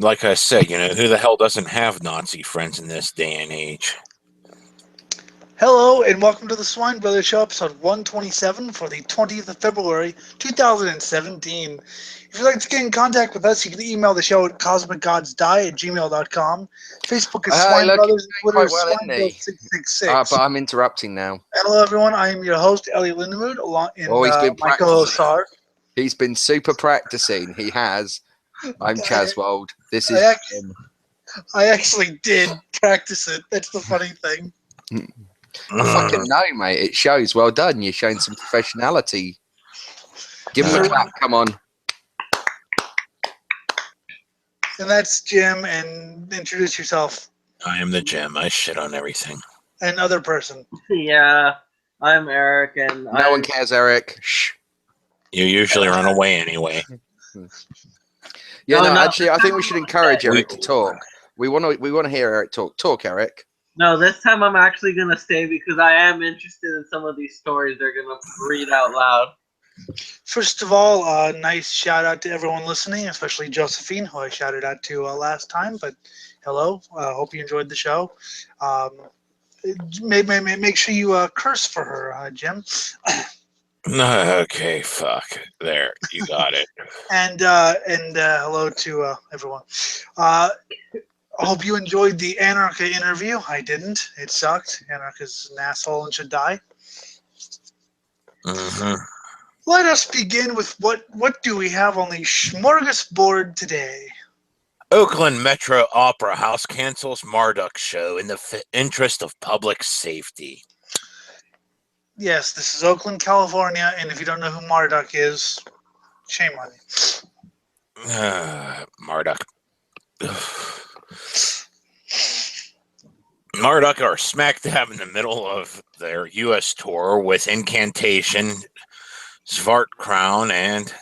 Like I said, who the hell doesn't have Nazi friends in this day and age? Hello and welcome to the Swine Brothers Show, episode 127 for the 20th of February, 2017. If you'd like to get in contact with us, you can email the show at cosmicgodsdie@gmail.com. Facebook is Swine Look, Brothers, he's Twitter doing is quite well, isn't he? SwineBros666. But I'm interrupting now. Hello everyone, I am your host, Ellie Lindemood, along in Oh, he's been my co-host, Sar. He's been super practicing. He has. I'm Chaswold. This is Jim. I actually did practice it. That's the funny thing. I fucking know, mate. It shows. Well done. You're showing some professionality. Give him a clap. Come on. And that's Jim. And introduce yourself. I am the Jim. I shit on everything. Another person. Yeah, I'm Eric, and no one cares, Eric. Shh. You usually run away anyway. Yeah, no, actually, I think we should encourage Eric to talk. We want to hear Eric talk. Talk, Eric. No, this time I'm actually gonna stay because I am interested in some of these stories they're gonna read out loud. First of all, nice shout out to everyone listening, especially Josephine, who I shouted out to last time. But hello, hope you enjoyed the show. Make sure you curse for her, Jim. Okay, fuck. There, you got it. and hello to everyone. I hope you enjoyed the Anarcha interview. I didn't. It sucked. Anarcha's an asshole and should die. Mm-hmm. Let us begin with what do we have on the smorgasbord today? Oakland Metro Opera House cancels Marduk show in the interest of public safety. Yes, this is Oakland, California, and if you don't know who Marduk is, shame on you. Marduk. Marduk are smack dab in the middle of their U.S. tour with Incantation, Svart Crown, and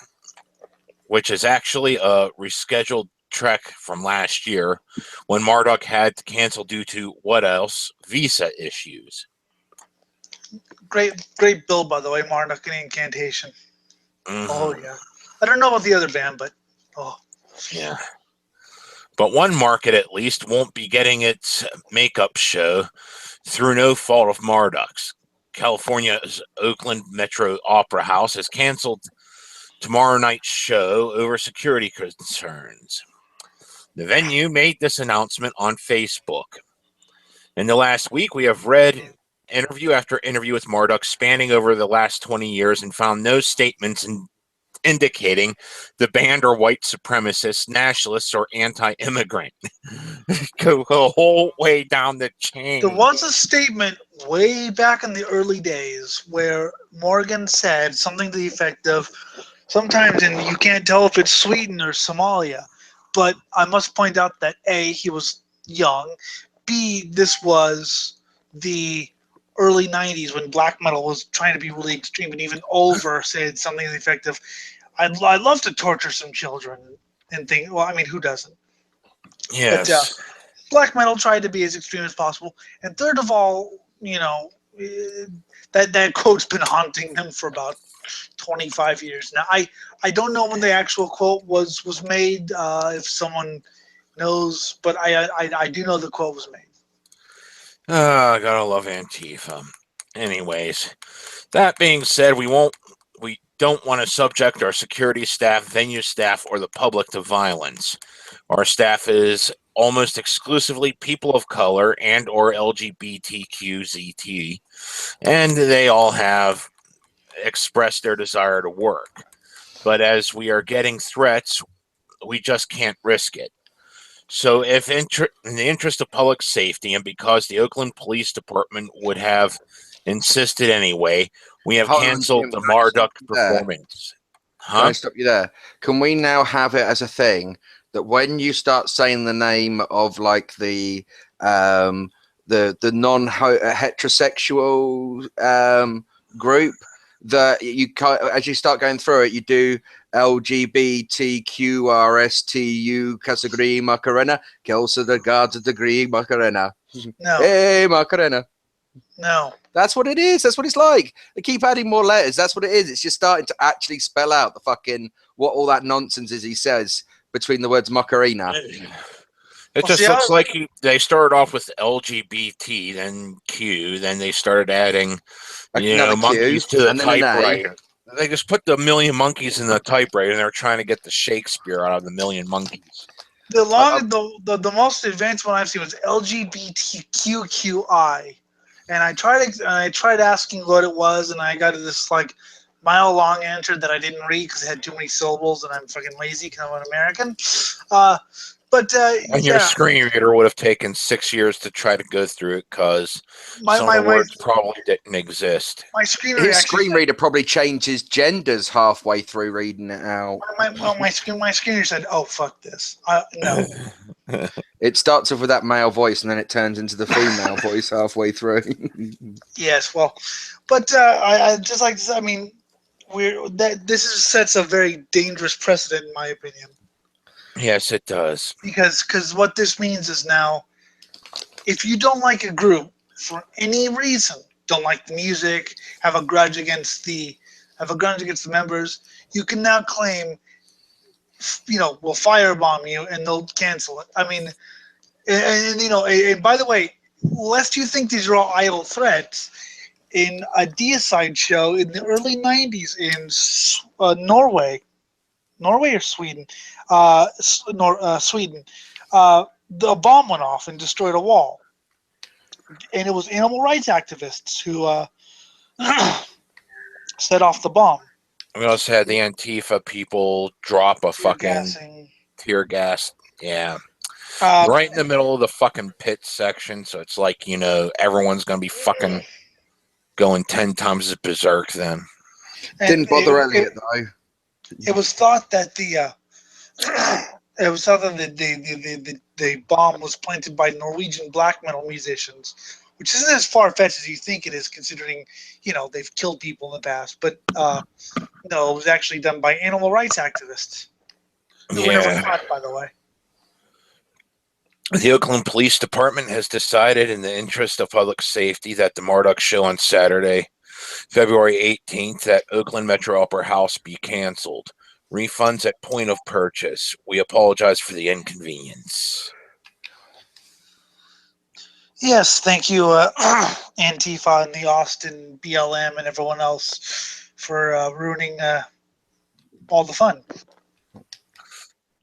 which is actually a rescheduled trek from last year when Marduk had to cancel due to what else? Visa issues. Great bill, by the way, Marduk and Incantation. Mm-hmm. Oh, yeah. I don't know about the other band, but yeah. But one market, at least, won't be getting its makeup show through no fault of Marduk's. California's Oakland Metro Opera House has canceled tomorrow night's show over security concerns. The venue made this announcement on Facebook. In the last week, we have read interview after interview with Marduk spanning over the last 20 years and found no statements indicating the band are white supremacists, nationalists, or anti-immigrant. Go the whole way down the chain. There was a statement way back in the early days where Morgan said something to the effect of, sometimes you can't tell if it's Sweden or Somalia. But I must point out that A, he was young. B, this was the early 90s when black metal was trying to be really extreme, and even Ulver said something to the effect of, I'd love to torture some children and think, well, I mean, who doesn't? Yes. But black metal tried to be as extreme as possible. And third of all, that quote's been haunting them for about 25 years now. I don't know when the actual quote was made, if someone knows, but I do know the quote was made. I gotta love Antifa. Anyways, that being said, we don't want to subject our security staff, venue staff, or the public to violence. Our staff is almost exclusively people of color and or LGBTQZT, and they all have expressed their desire to work. But as we are getting threats, we just can't risk it. So if in the interest of public safety and because the Oakland Police Department would have insisted anyway, we have canceled the Marduk performance. Can I stop you there? Can we now have it as a thing that when you start saying the name of like the non-heterosexual group, that you as you start going through it, you do LGBTQRSTU category Macarena, Kelsa the Guards of degree Macarena. No. Hey Macarena. No. That's what it is. That's what it's like. They keep adding more letters. That's what it is. It's just starting to actually spell out the fucking what all that nonsense is he says between the words Macarena. It just looks like they started off with LGBT, then Q, then they started adding, monkeys to the typewriter. They just put the million monkeys in the typewriter, and they're trying to get the Shakespeare out of the million monkeys. The most advanced one I've seen was LGBTQQI, and I tried asking what it was, and I got this like mile-long answer that I didn't read because it had too many syllables, and I'm fucking lazy because I'm an American. And your screen reader would have taken 6 years to try to go through it because some of the words probably didn't exist. His screen reader probably changes genders halfway through reading it out. My screen reader said, "Oh fuck this." No. It starts off with that male voice, and then it turns into the female voice halfway through. Yes, well, but I just like this. I mean, this sets a very dangerous precedent, in my opinion. Yes, it does. Because what this means is now, if you don't like a group for any reason, don't like the music, have a grudge against the members, you can now claim, we'll firebomb you and they'll cancel it. I mean, and by the way, lest you think these are all idle threats, in a deicide show in the early 90s in Norway or Sweden, Sweden, the bomb went off and destroyed a wall, and it was animal rights activists who set off the bomb. We also had the Antifa people drop a fucking tear gas, right in the middle of the fucking pit section. So it's like everyone's gonna be fucking going 10 times as berserk. Then didn't bother Elliot though. It was thought that the bomb was planted by Norwegian black metal musicians, which isn't as far-fetched as you think it is, considering they've killed people in the past. But no, it was actually done by animal rights activists. Who were never caught, by the way. The Oakland Police Department has decided, in the interest of public safety, that the Marduk show on Saturday, February 18th at Oakland Metro Opera House be canceled. Refunds at point of purchase. We apologize for the inconvenience. Yes, thank you, Antifa and the Austin BLM and everyone else for ruining all the fun.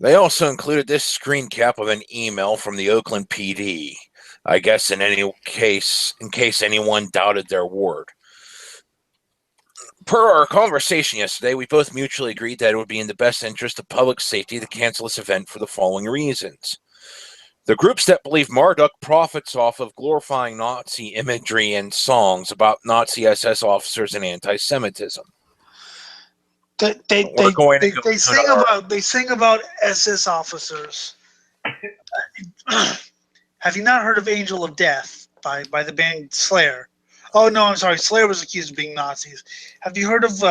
They also included this screen cap of an email from the Oakland PD. I guess in case anyone doubted their word. Per our conversation yesterday, we both mutually agreed that it would be in the best interest of public safety to cancel this event for the following reasons. The groups that believe Marduk profits off of glorifying Nazi imagery and songs about Nazi SS officers and anti-Semitism. They sing about SS officers. Have you not heard of Angel of Death by the band Slayer? Oh, no, I'm sorry. Slayer was accused of being Nazis. Have you heard of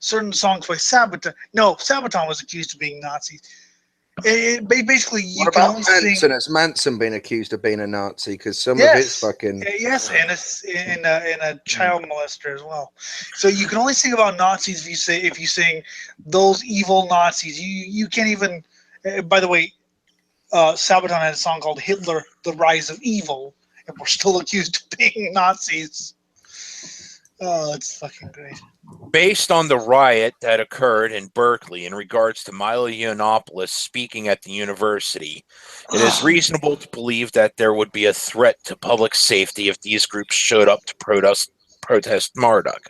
certain songs by Sabaton? No, Sabaton was accused of being Nazis. Basically, you what can about only Manson? sing... Has Manson been accused of being a Nazi? Because some of his fucking... Yes, and a child molester as well. So you can only sing about Nazis if you sing those evil Nazis. You can't even... by the way, Sabaton had a song called Hitler, The Rise of Evil, and we're still accused of being Nazis. Oh, it's fucking great. Based on the riot that occurred in Berkeley in regards to Milo Yiannopoulos speaking at the university, it is reasonable to believe that there would be a threat to public safety if these groups showed up to protest Marduk.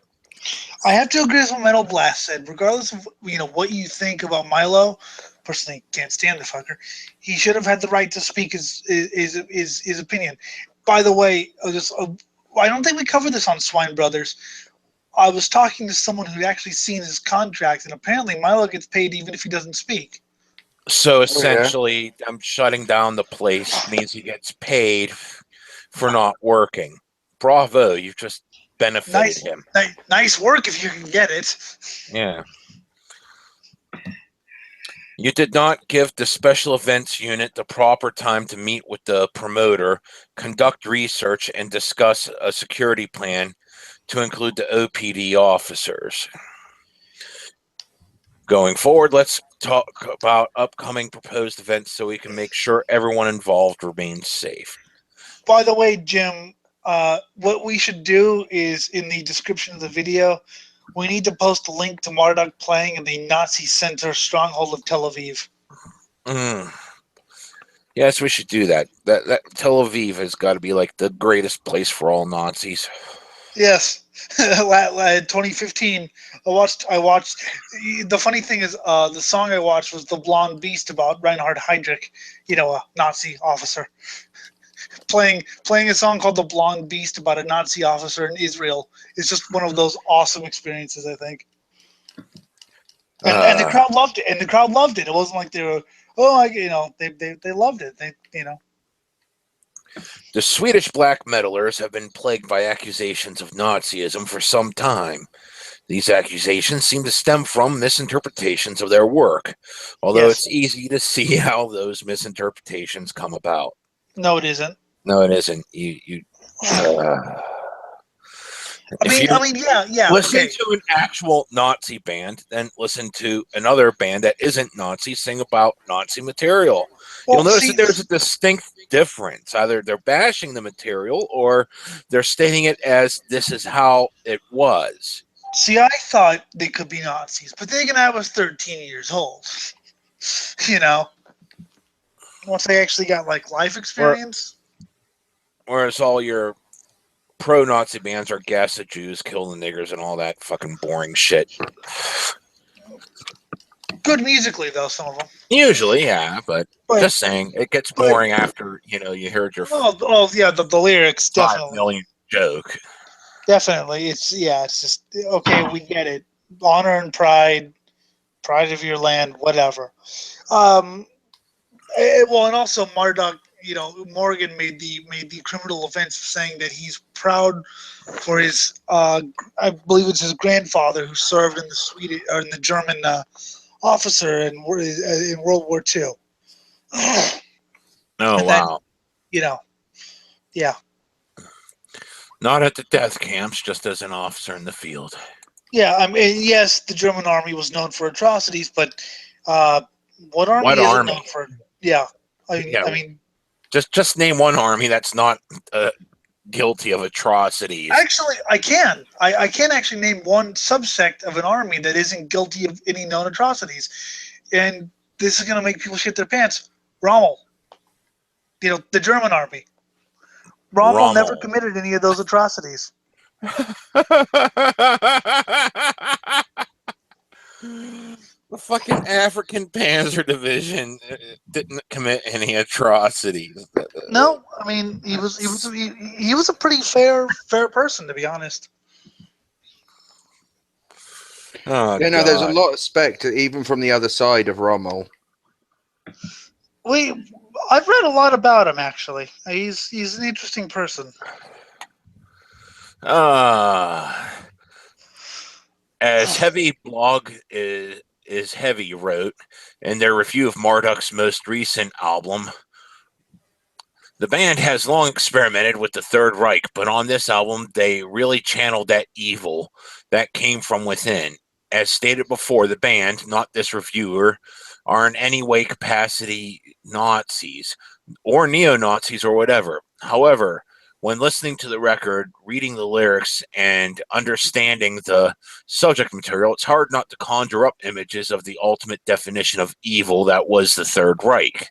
I have to agree with what Metal Blast said. Regardless of what you think about Milo, personally can't stand the fucker. He should have had the right to speak his opinion. By the way, I don't think we covered this on Swine Brothers. I was talking to someone who'd actually seen his contract, and apparently Milo gets paid even if he doesn't speak. So essentially, I'm shutting down the place means he gets paid for not working. Bravo, you've just benefited him. Nice work if you can get it. Yeah. You did not give the special events unit the proper time to meet with the promoter, conduct research, and discuss a security plan to include the OPD officers. Going forward, let's talk about upcoming proposed events so we can make sure everyone involved remains safe. By the way, Jim, what we should do is in the description of the video, we need to post a link to Marduk playing in the Nazi Center stronghold of Tel Aviv. Yes, we should do that. That Tel Aviv has got to be like the greatest place for all Nazis. Yes, 2015. I watched. The funny thing is, the song I watched was "The Blonde Beast" about Reinhard Heydrich, a Nazi officer, playing a song called "The Blonde Beast" about a Nazi officer in Israel. It's just one of those awesome experiences, I think. And the crowd loved it. It wasn't like they were, they loved it. The Swedish black metalers have been plagued by accusations of Nazism for some time. These accusations seem to stem from misinterpretations of their work, although Yes. it's easy to see how those misinterpretations come about. No, it isn't. No, it isn't. Yeah. Listen Okay. to an actual Nazi band, then listen to another band that isn't Nazi sing about Nazi material. Well, You'll notice that there's a distinct difference. Either they're bashing the material or they're stating it as this is how it was. See, I thought they could be Nazis, but then again, I was 13 years old. Once I actually got like life experience. Whereas all your pro-Nazi bands are gas the Jews, kill the niggers, and all that fucking boring shit. Good musically, though, some of them. Usually, yeah, but just saying, it gets boring after, you heard your the lyrics, 5 definitely. million joke. Definitely. It's just, okay, we get it. Honor and pride of your land, whatever. And also Marduk, Morgan made the criminal offense of saying that he's proud for his, I believe it's his grandfather who served in the German officer in World War II. Oh, and wow. Then, yeah. Not at the death camps, just as an officer in the field. Yeah, I mean, yes, the German army was known for atrocities, but what army isn't known for? Yeah, I mean, just name one army that's not guilty of atrocities. Actually, I can. I can actually name one subsect of an army that isn't guilty of any known atrocities, and this is going to make people shit their pants. Rommel, the German army. Rommel never committed any of those atrocities. The fucking African Panzer Division didn't commit any atrocities. No, I mean he was a pretty fair person, to be honest. Oh, there's a lot of spec even from the other side of Rommel. I've read a lot about him, actually. He's an interesting person. As Heavy Blog is Heavy wrote in their review of Marduk's most recent album, the band has long experimented with the Third Reich, but on this album, they really channeled that evil that came from within. As stated before, the band, not this reviewer, are in any way capacity Nazis or neo-Nazis or whatever. However, when listening to the record, reading the lyrics, and understanding the subject material, it's hard not to conjure up images of the ultimate definition of evil that was the Third Reich.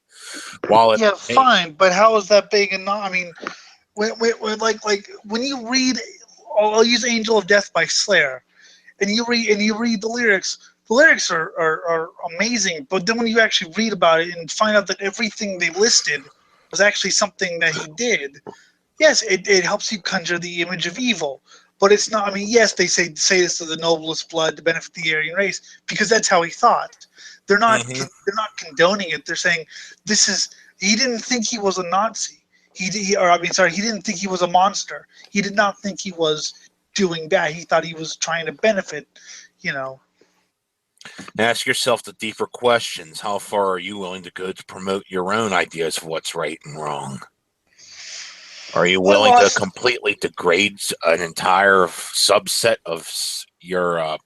Fine, but how is that big and not? I mean, when you read, I'll use "Angel of Death" by Slayer, and you read the lyrics. The lyrics are amazing, but then when you actually read about it and find out that everything they listed was actually something that he did, yes, it helps you conjure the image of evil. But it's not. I mean, yes, they say this to the noblest blood to benefit the Aryan race because that's how he thought. They're not. They're not condoning it. They're saying this is. He didn't think he was a Nazi. He didn't think he was a monster. He did not think he was doing bad. He thought he was trying to benefit. Ask yourself the deeper questions. How far are you willing to go to promote your own ideas of what's right and wrong? Are you willing to completely degrade an entire subset of your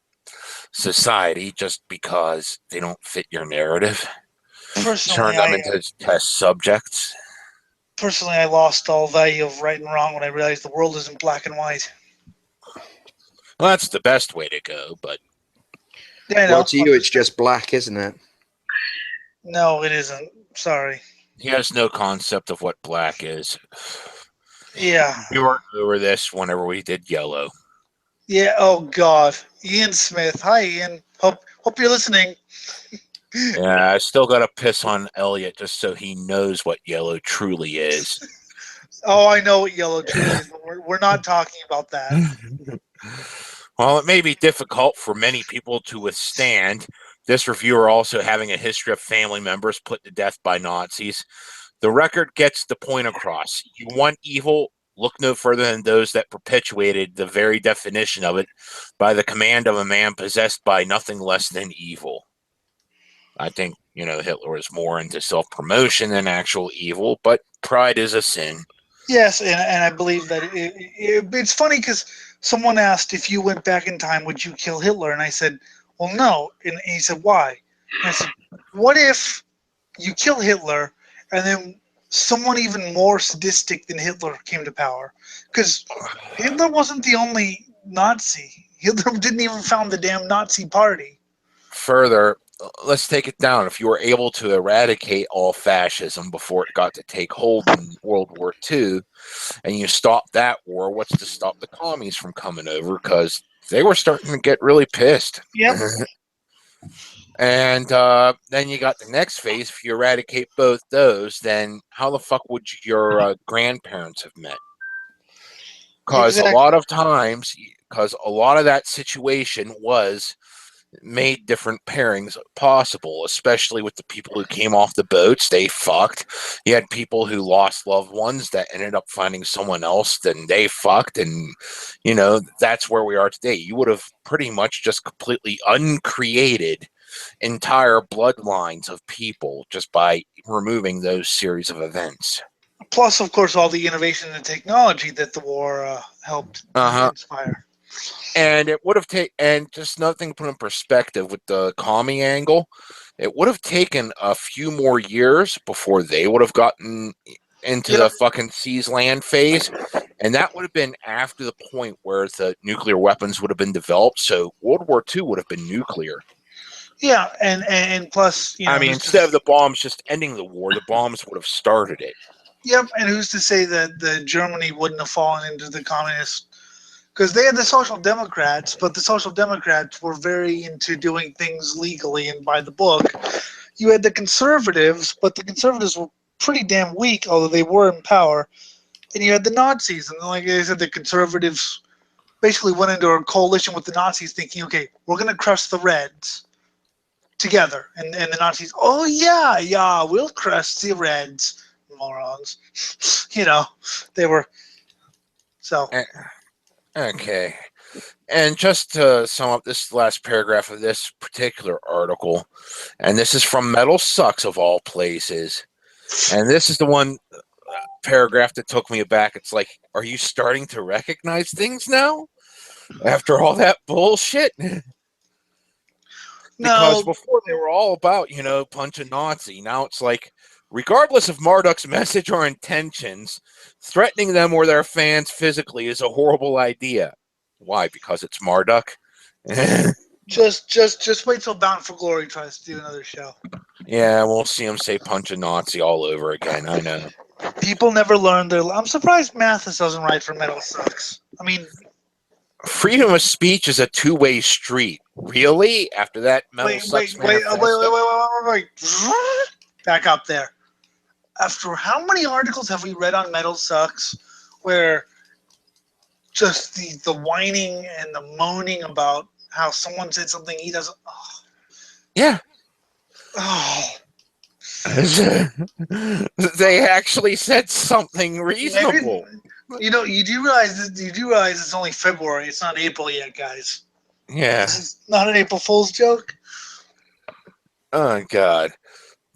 society just because they don't fit your narrative. Personally, Turn them into test subjects. I lost all value of right and wrong when I realized the world isn't black and white. Well, that's the best way to go, but Yeah, I know. Well, to you, it's just black, isn't it? No, it isn't. Sorry. he has no concept of what black is. Yeah. We were over this whenever we did yellow. Yeah. Oh God. Ian Smith. Hi, Ian. Hope you're listening. Yeah, I still got to piss on Elliot just so he knows what yellow truly is. Oh, I know what yellow truly is, but we're not talking about that. While it may be difficult for many people to withstand, this reviewer also having a history of family members put to death by Nazis, the record gets the point across. You want evil? Look no further than those that perpetuated the very definition of it by the command of a man possessed by nothing less than evil. I think, Hitler was more into self-promotion than actual evil, but pride is a sin. Yes, and I believe that it's funny because someone asked if you went back in time, would you kill Hitler? And I said, well, no. And he said, why? And I said, what if you kill Hitler and then someone even more sadistic than Hitler came to power? Because Hitler wasn't the only Nazi. Hitler didn't even found the damn Nazi party. Further, let's take it down. If you were able to eradicate all fascism before it got to take hold in World War II, and you stopped that war, what's to stop the commies from coming over? Because they were starting to get really pissed. Yep. And then you got the next phase. If you eradicate both those, then how the fuck would your grandparents have met? Because a lot of times, because a lot of that situation was made different pairings possible, especially with the people who came off the boats. They fucked. You had people who lost loved ones that ended up finding someone else, then they fucked, and that's where we are today. You would have pretty much just completely uncreated entire bloodlines of people just by removing those series of events. Plus, of course, all the innovation and technology that the war helped inspire. And it would have taken, and just nothing put in perspective with the commie angle, it would have taken a few more years before they would have gotten into the fucking seize land phase. And that would have been after the point where the nuclear weapons would have been developed. So World War II would have been nuclear. Yeah, and plus, instead of the bombs just ending the war, the bombs would have started it. Yep, and who's to say that the Germany wouldn't have fallen into the communist? Because they had the Social Democrats, but the Social Democrats were very into doing things legally and by the book. You had the Conservatives, but the Conservatives were pretty damn weak, although they were in power. And you had the Nazis, and like I said, the Conservatives basically went into a coalition with the Nazis thinking, okay, we're going to crush the Reds together. And the Nazis, oh yeah, we'll crush the Reds. Morons. They were, so... Okay. And just to sum up this last paragraph of this particular article, and this is from Metal Sucks of all places, and this is the one paragraph that took me aback. It's like, are you starting to recognize things now? After all that bullshit? Because before they were all about, punch a Nazi. Now it's like, regardless of Marduk's message or intentions, threatening them or their fans physically is a horrible idea. Why? Because it's Marduk? Just wait till Bound for Glory tries to do another show. Yeah, we'll see him say punch a Nazi all over again. I know. People never learn their... I'm surprised Mathis doesn't write for Metal Sucks. I mean... Freedom of speech is a two-way street. Really? After that Metal Sucks manifesto? Wait. Back up there. After how many articles have we read on Metal Sucks where just the whining and the moaning about how someone said something he doesn't... Oh. Yeah. Oh. They actually said something reasonable. You do realize it's only February. It's not April yet, guys. Yeah. This is not an April Fool's joke. Oh, God.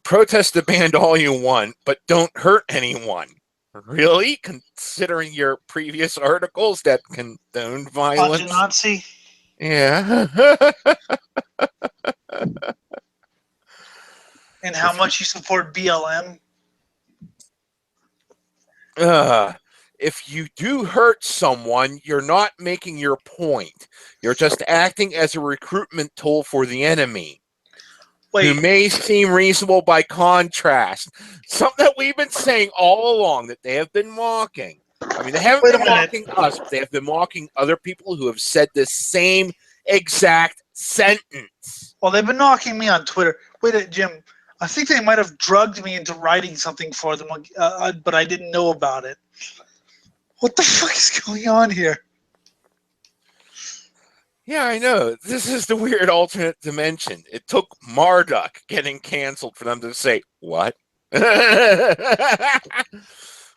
Protest the band all you want, but don't hurt anyone. Really? Considering your previous articles that condoned violence? Punch a Nazi? Yeah. And how much you support BLM? If you do hurt someone, you're not making your point. You're just acting as a recruitment tool for the enemy, who Wait, may seem reasonable by contrast. Something that we've been saying all along, that they have been mocking. I mean, they haven't Wait a been minute. mocking us, but they have been mocking other people who have said the same exact sentence. well, they've been knocking me on Twitter. Wait, Jim, I think they might have drugged me into writing something for them, but I didn't know about it. What the fuck is going on here? Yeah, I know. This is the weird alternate dimension. It took Marduk getting canceled for them to say, what?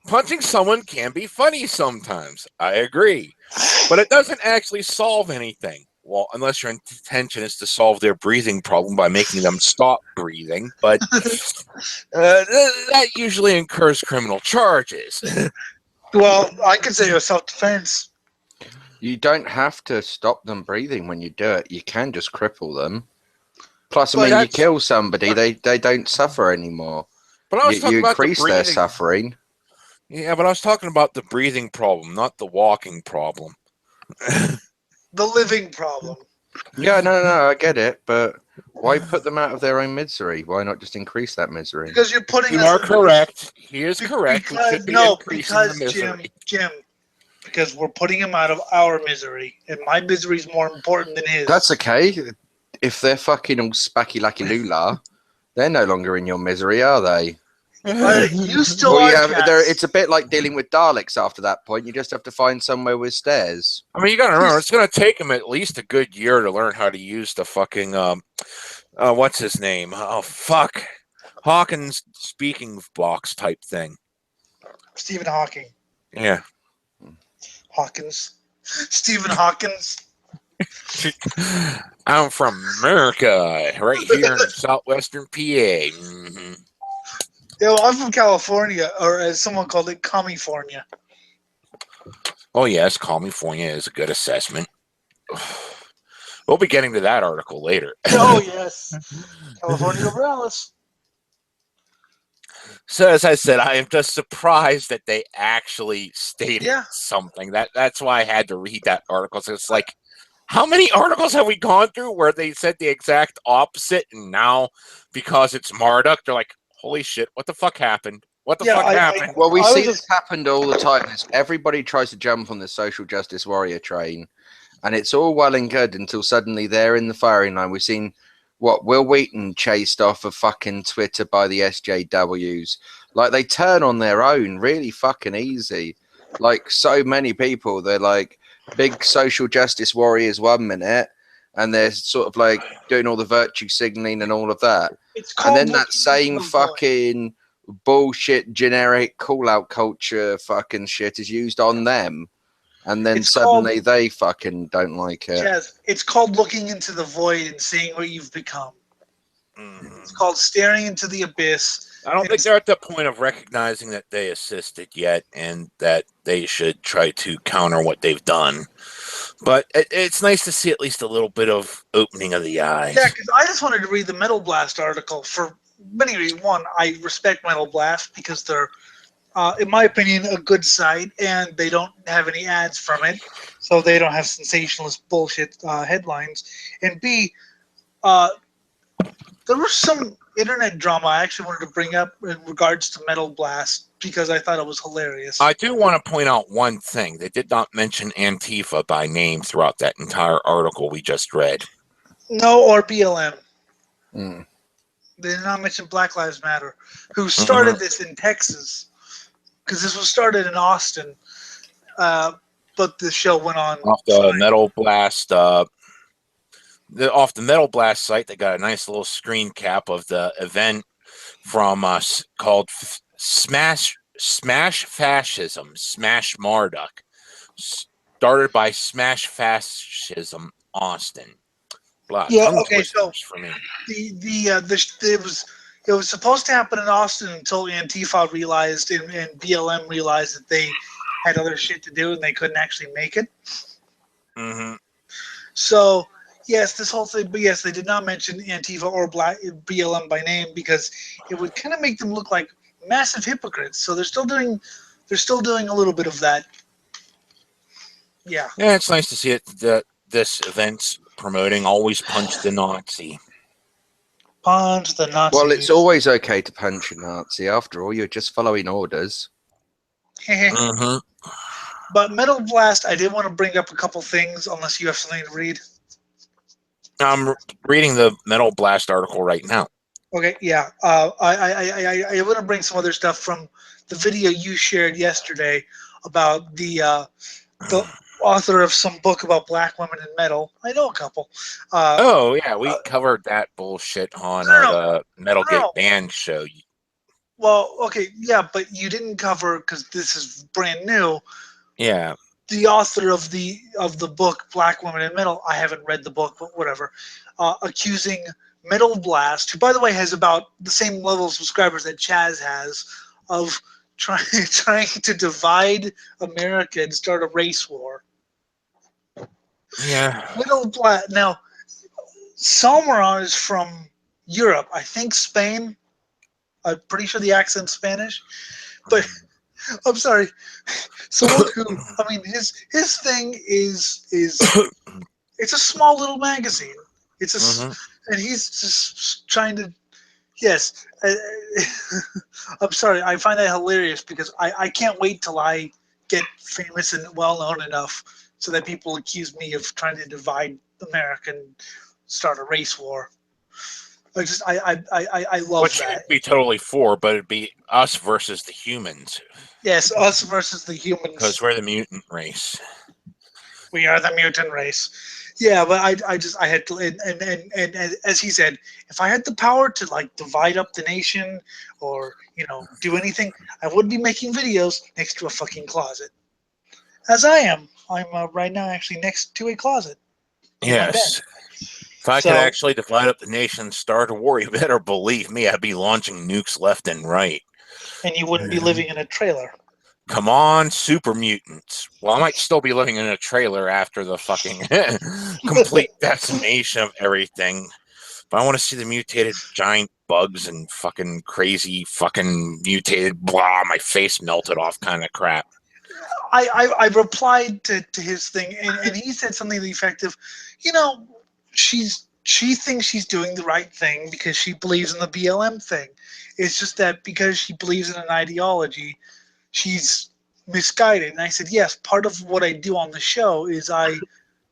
Punching someone can be funny sometimes. I agree. But it doesn't actually solve anything. Well, unless your intention is to solve their breathing problem by making them stop breathing. But that usually incurs criminal charges. Well, I could say it was self-defense. You don't have to stop them breathing when you do it. You can just cripple them. Plus, I But mean, you that's- kill somebody, they don't suffer anymore. But I was talking You about the increase their breathing. suffering. Yeah, but I was talking about the breathing problem, not the walking problem. The living problem. Yeah, no, I get it, but why put them out of their own misery? Why not just increase that misery? Because you're putting You us are in- correct. He is correct. We Because, should be no, increasing the because misery. Jim, because we're putting him out of our misery, and my misery is more important than his. That's okay. If they're fucking all spacky lacky lula, they're no longer in your misery, are they? You still Well, are. you have, Cass. it's a bit like dealing with Daleks after that point. You just have to find somewhere with stairs. I mean, you got to remember, it's going to take him at least a good year to learn how to use the fucking what's his name? Oh fuck, Hawkins speaking box type thing. Stephen Hawking. Yeah. Hawkins. Stephen Hawkins. I'm from America, right here in southwestern PA. Mhm. Yeah, well, I'm from California, or as someone called it, California. Oh yes, California is a good assessment. We'll be getting to that article later. Oh yes, California over Alice. So as I said, I am just surprised that they actually stated something. That's why I had to read that article. So it's like, how many articles have we gone through where they said the exact opposite, and now because it's Marduk, they're like, holy shit, what the fuck happened? What the fuck happened? Well, we I see was this happened all the time. Everybody tries to jump on the social justice warrior train, and it's all well and good until suddenly they're in the firing line. We've seen what Will Wheaton chased off of fucking Twitter by the SJWs. Like, they turn on their own really fucking easy. Like, so many people, they're like big social justice warriors 1 minute, and they're sort of like doing all the virtue signaling and all of that. And then that same fucking bullshit generic call out culture fucking shit is used on them, and then suddenly they fucking don't like it. Chaz, it's called looking into the void and seeing what you've become. It's called staring into the abyss. I don't think they're at the point of recognizing that they assisted yet, and that they should try to counter what they've done. But it's nice to see at least a little bit of opening of the eyes. Yeah, because I just wanted to read the Metal Blast article for many reasons. One, I respect Metal Blast because they're, in my opinion, a good site, and they don't have any ads from it, so they don't have sensationalist bullshit headlines. And B, there was some internet drama I actually wanted to bring up in regards to Metal Blast because I thought it was hilarious. I do want to point out one thing. They did not mention Antifa by name throughout that entire article we just read. No, or BLM. Mm. They did not mention Black Lives Matter, who started this in Texas, because this was started in Austin, but the show went on off the Metal Blast. Off the Metal Blast site, they got a nice little screen cap of the event from us called Smash Fascism, Smash Marduk, started by Smash Fascism Austin. Blah, yeah, okay, so for me. it was supposed to happen in Austin until Antifa realized and BLM realized that they had other shit to do and they couldn't actually make it. Mm-hmm. So yes, this whole thing, but yes, they did not mention Antifa or Black BLM by name because it would kind of make them look like massive hypocrites. So they're still doing a little bit of that. Yeah. Yeah, it's nice to see it that this event's promoting always punch the Nazi. Punch the Nazis. Well, it's always okay to punch a Nazi. After all, you're just following orders. Mm-hmm. But Metal Blast, I did want to bring up a couple things, unless you have something to read. I'm reading the Metal Blast article right now. Okay, yeah. I want to bring some other stuff from the video you shared yesterday about the author of some book about black women in metal. I know a couple. Oh yeah, we covered that bullshit on the Metal Get Banned show. Well, okay, yeah, but you didn't cover because this is brand new. Yeah. The author of the book Black Women in Metal, I haven't read the book, but whatever, accusing Metal Blast, who by the way has about the same level of subscribers that Chaz has, of trying to divide America and start a race war. Yeah. Metal Blast. Now, Salmaron is from Europe, I think Spain. I'm pretty sure the accent's Spanish, but I'm sorry. Someone who, I mean, his thing is it's a small little magazine. It's a, and he's just trying to. Yes, I'm sorry. I find that hilarious because I can't wait till I get famous and well known enough so that people accuse me of trying to divide America and start a race war. I love Which that. you'd be totally for, but it'd be us versus the humans. Yes, us versus the humans. Because we're the mutant race. We are the mutant race. Yeah, but I had to, and as he said, if I had the power to like divide up the nation or do anything, I would be making videos next to a fucking closet. As I am, I'm right now actually next to a closet. Yes. If I could actually divide up the nation and start a war, you better believe me, I'd be launching nukes left and right. And you wouldn't be living in a trailer. Come on, super mutants. Well, I might still be living in a trailer after the fucking complete decimation of everything. But I want to see the mutated giant bugs and fucking crazy fucking mutated blah, my face melted off kind of crap. I replied to his thing, and he said something to the effect of, she thinks she's doing the right thing because she believes in the BLM thing. It's just that because she believes in an ideology, she's misguided. And I said, yes, part of what I do on the show is I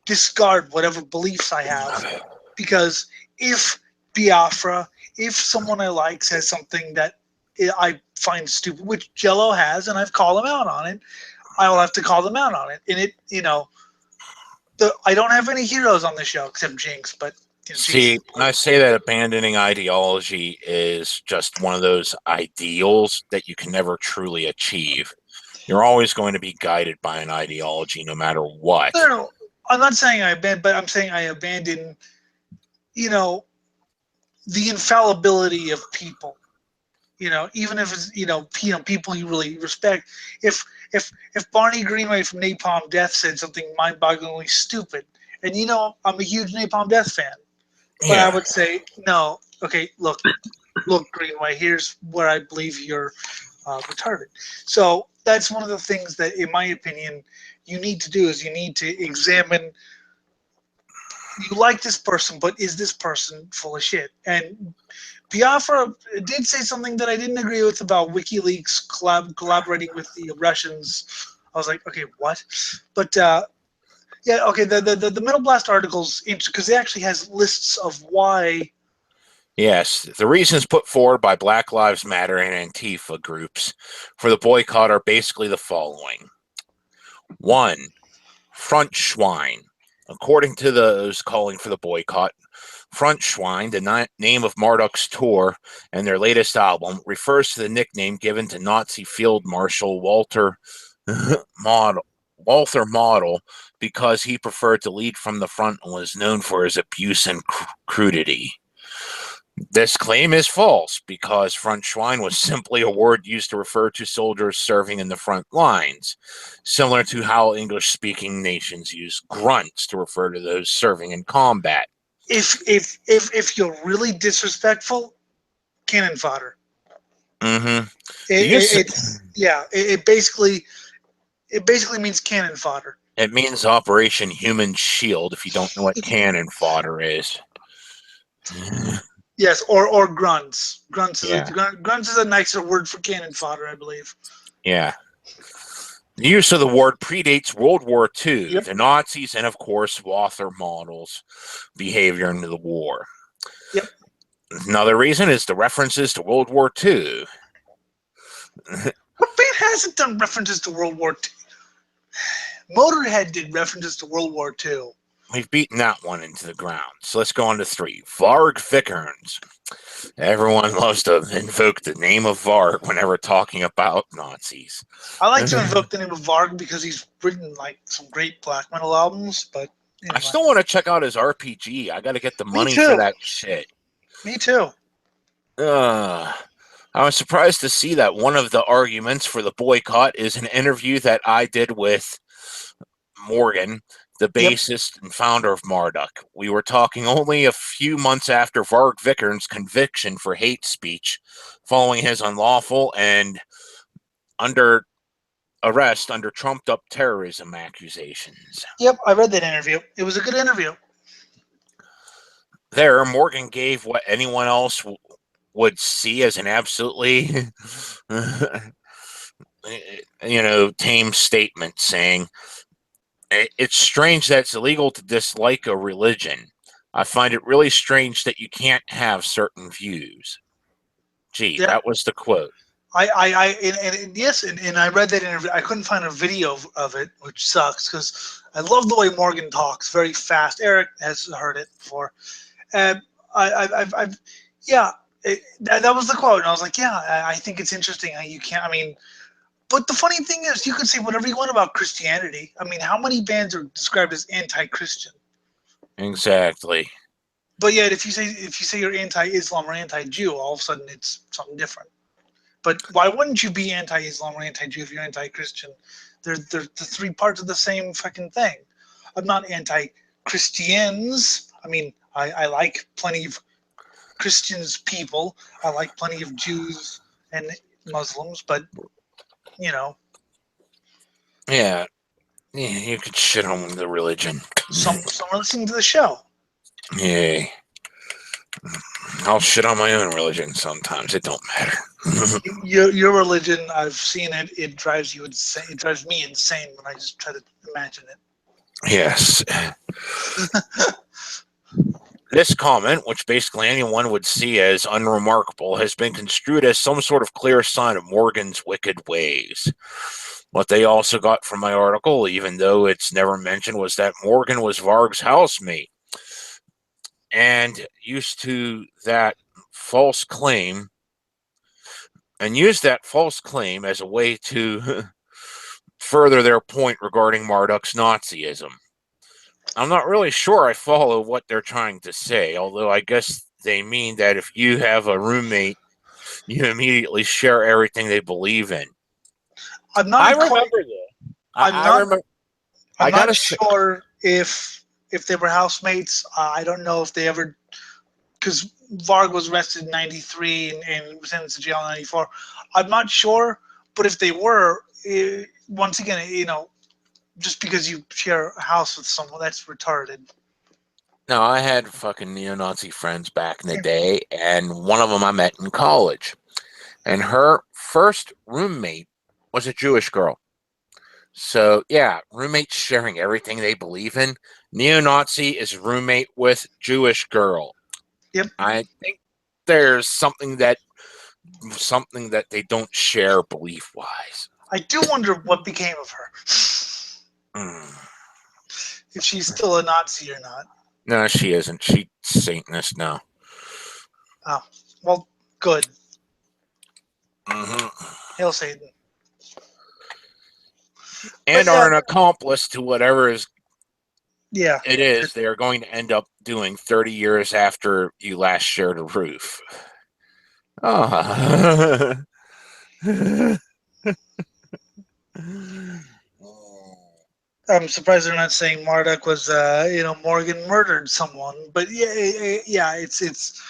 discard whatever beliefs I have, because if Biafra, if someone I like says something that I find stupid, which Jello has, and I've called him out on it, I will have to call them out on it. And I don't have any heroes on the show except Jinx, but see, I say that abandoning ideology is just one of those ideals that you can never truly achieve. You're always going to be guided by an ideology no matter what. No, I'm not saying I abandon, but I'm saying I abandon, the infallibility of people. Even if it's people you really respect. If Barney Greenway from Napalm Death said something mind-bogglingly stupid, and I'm a huge Napalm Death fan, but I would say no. Okay, look, Greenway. Here's where I believe you're retarded. So that's one of the things that, in my opinion, you need to do is you need to examine. You like this person, but is this person full of shit? And Biafra did say something that I didn't agree with about WikiLeaks collaborating with the Russians. I was like, okay, what? But yeah, okay. The Metal Blast articles, because it actually has lists of why. Yes, the reasons put forward by Black Lives Matter and Antifa groups for the boycott are basically the following. 1. Front Swine. According to those calling for the boycott, Front Swine, the name of Marduk's tour and their latest album, refers to the nickname given to Nazi Field Marshal Walter Model because he preferred to lead from the front and was known for his abuse and crudity. This claim is false because front Swine was simply a word used to refer to soldiers serving in the front lines, similar to how English-speaking nations use grunts to refer to those serving in combat. If you're really disrespectful, cannon fodder. Mm-hmm. It basically means cannon fodder. It means Operation Human Shield if you don't know what cannon fodder is. Yes, or grunts. Grunts Yeah. grunts is a nicer word for cannon fodder, I believe. Yeah. The use of the word predates World War II, Yep. the Nazis, and of course Walther models behavior into the war. Yep. Another reason is the references to World War II. What band hasn't done references to World War II? Motorhead did references to World War II. We've beaten that one into the ground. So let's go on to 3. Varg Vikernes. Everyone loves to invoke the name of Varg whenever talking about Nazis. I like to invoke the name of Varg because he's written like some great black metal albums, but anyway. I still want to check out his RPG. I got to get the money for that shit. Me too. I was surprised to see that one of the arguments for the boycott is an interview that I did with Morgan, the bassist and founder of Marduk. We were talking only a few months after Varg Vikernes' conviction for hate speech, following his unlawful and under arrest under trumped-up terrorism accusations. Yep, I read that interview. It was a good interview. There, Morgan gave what anyone else would see as an absolutely, tame statement, saying, "It's strange that it's illegal to dislike a religion. I find it really strange that you can't have certain views." Gee, Yeah. that was the quote. Yes, and I read that interview. I couldn't find a video of it, which sucks because I love the way Morgan talks, very fast. Eric has heard it before, and that was the quote, and I was like, yeah, I think it's interesting how you can't. I mean, but the funny thing is, you can say whatever you want about Christianity. I mean, how many bands are described as anti-Christian? Exactly. But yet, if you say you're anti-Islam or anti-Jew, all of a sudden it's something different. But why wouldn't you be anti-Islam or anti-Jew if you're anti-Christian? They're the 3 parts of the same fucking thing. I'm not anti-Christians. I mean, I like plenty of Christians people. I like plenty of Jews and Muslims, but Yeah, you could shit on the religion. some are listening to the show. Yeah. I'll shit on my own religion sometimes. It don't matter. Your religion, I've seen it. It drives you insane. It drives me insane when I just try to imagine it. Yes. This comment, which basically anyone would see as unremarkable, has been construed as some sort of clear sign of Morgan's wicked ways. What they also got from my article, even though it's never mentioned, was that Morgan was Varg's housemate and used that false claim as a way to further their point regarding Marduk's Nazism. I'm not really sure I follow what they're trying to say, although I guess they mean that if you have a roommate, you immediately share everything they believe in. I'm not. I remember that. I'm not sure if they were housemates. I don't know if they ever, because Varg was arrested in '93 and was sentenced to jail in '94. I'm not sure, but if they were, once again, just because you share a house with someone, that's retarded. No, I had fucking neo-Nazi friends back in the day, and one of them I met in college. And her first roommate was a Jewish girl. So, yeah, roommates sharing everything they believe in. Neo-Nazi is roommate with Jewish girl. Yep. I think there's something that they don't share belief-wise. I do wonder what became of her. If she's still a Nazi or not. No, she isn't. She's Satanist now. Oh, well, good. Mm-hmm. Hail Satan. And are an accomplice to whatever is Yeah. It is. They are going to end up doing 30 years after you last shared a roof. Ah. I'm surprised they're not saying Marduk was, Morgan murdered someone. But yeah, it's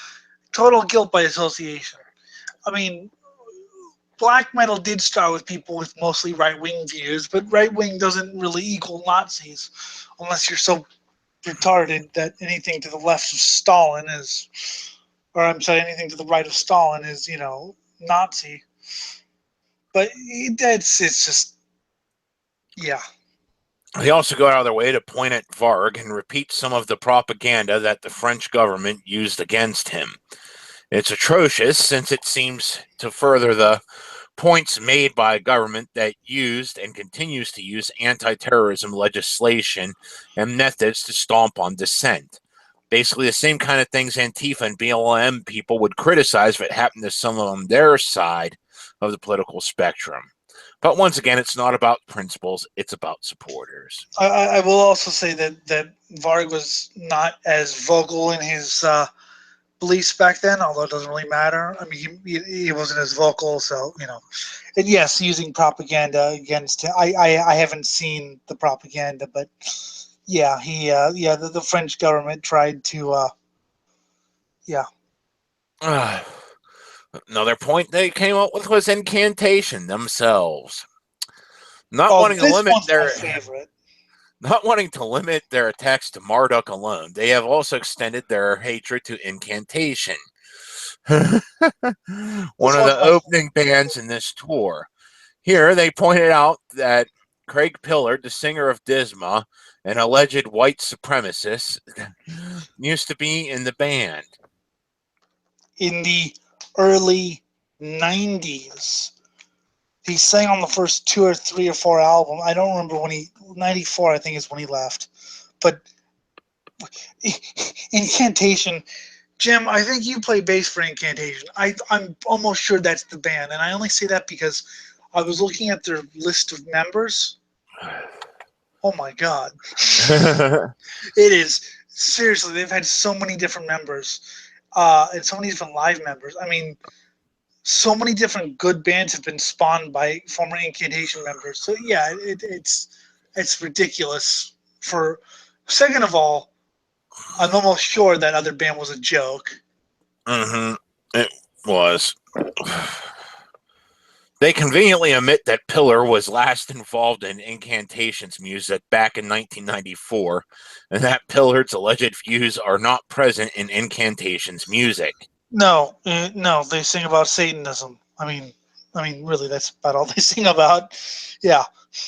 total guilt by association. I mean, black metal did start with people with mostly right wing views, but right wing doesn't really equal Nazis, unless you're so retarded that anything to the left of Stalin is, or I'm sorry, anything to the right of Stalin is, Nazi. But it's just, yeah. They also go out of their way to point at Varg and repeat some of the propaganda that the French government used against him. It's atrocious since it seems to further the points made by a government that used and continues to use anti-terrorism legislation and methods to stomp on dissent. Basically the same kind of things Antifa and BLM people would criticize if it happened to someone on their side of the political spectrum. But once again, it's not about principles, it's about supporters. I will also say that Varg was not as vocal in his beliefs back then, although it doesn't really matter. I mean, he wasn't as vocal, so, And yes, using propaganda against him. I haven't seen the propaganda, but yeah, the French government tried to, yeah. Another point they came up with was incantation themselves. Not Oh, wanting to this limit one's my favorite. Not wanting to limit their attacks to Marduk alone, they have also extended their hatred to incantation. One of the opening bands in this tour. Here, they pointed out that Craig Pillard, the singer of Disma, an alleged white supremacist, used to be in the band. In the early 90s, he sang on the first 2 or 3 or 4 albums. I don't remember when 94 I think is when he left. But Incantation, Jim, I think you play bass for Incantation. I'm almost sure that's the band, and I only say that because I was looking at their list of members. Oh my god. It is, seriously, they've had so many different members, and so many different live members. I mean, so many different good bands have been spawned by former Incantation members. So yeah, it's ridiculous. For second of all, I'm almost sure that other band was a joke. Mm-hmm. It was. They conveniently admit that Pillar was last involved in Incantation's music back in 1994, and that Pillard's alleged views are not present in Incantation's music. No, they sing about Satanism. I mean, really, that's about all they sing about. Yeah,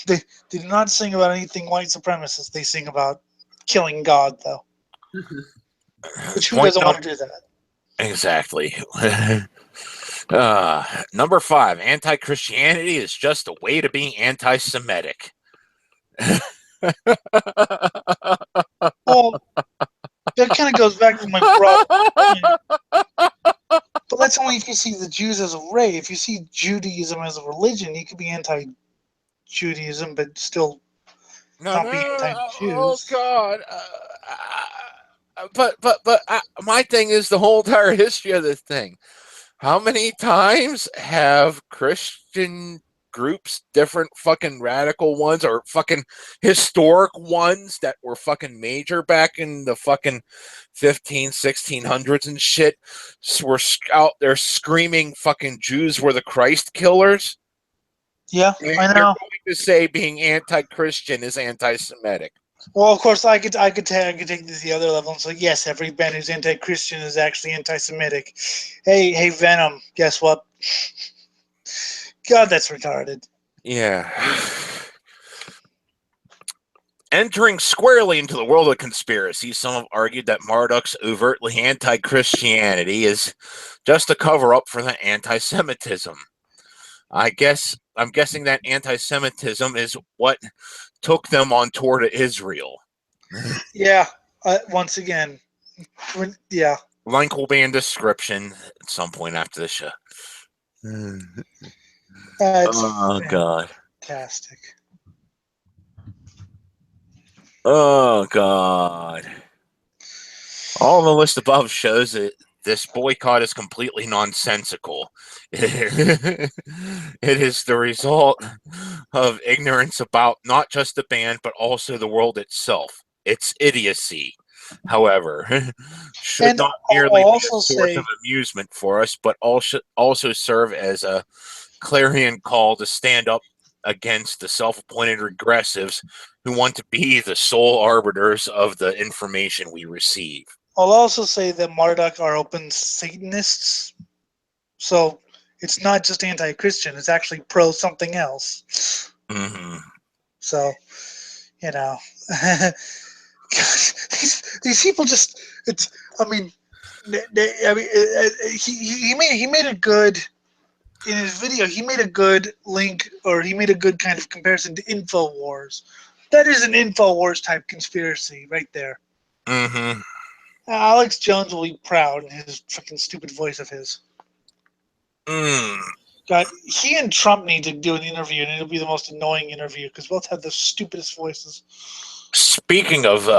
they do not sing about anything white supremacist. They sing about killing God, though. Which who doesn't want to do that? Exactly. Number 5, anti-Christianity is just a way to be anti-Semitic. Well, that kind of goes back to my broad point. But that's only if you see the Jews as a race. If you see Judaism as a religion, you could be anti-Judaism, but still not be anti-Jews. Oh God! But my thing is the whole entire history of this thing. How many times have Christian groups, different fucking radical ones or fucking historic ones that were fucking major back in the fucking 1600s and shit, were out there screaming fucking Jews were the Christ killers? Yeah, And I know. you're going to say being anti-Christian is anti-Semitic. Well, of course, I could take this to the other level and say, yes, every band who's anti-Christian is actually anti-Semitic. Hey, Venom, guess what? God, that's retarded. Yeah. Entering squarely into the world of conspiracy, some have argued that Marduk's overtly anti-Christianity is just a cover-up for the anti-Semitism. I'm guessing that anti-Semitism is what took them on tour to Israel. Yeah, once again, yeah. Link will be in description at some point after the show. It's Oh God! fantastic. Oh God. All the list above shows that this boycott is completely nonsensical. It is the result of ignorance about not just the band, but also the world itself. It's idiocy, however, should And not I'll merely be a also source of say, amusement for us, but also serve as a clarion call to stand up against the self-appointed regressives who want to be the sole arbiters of the information we receive. that Marduk are open Satanists. So it's not just anti-Christian; it's actually pro something else. Mm-hmm. So, you know, these people just—it's. I mean, he made a good in his video. He made a good link, or he made a good kind of comparison to Infowars. That is an Infowars type conspiracy right there. Mm-hmm. Alex Jones will be proud in his fucking stupid voice of his. Mm. God, he and Trump need to do an interview, and it'll be the most annoying interview because both have the stupidest voices. Speaking of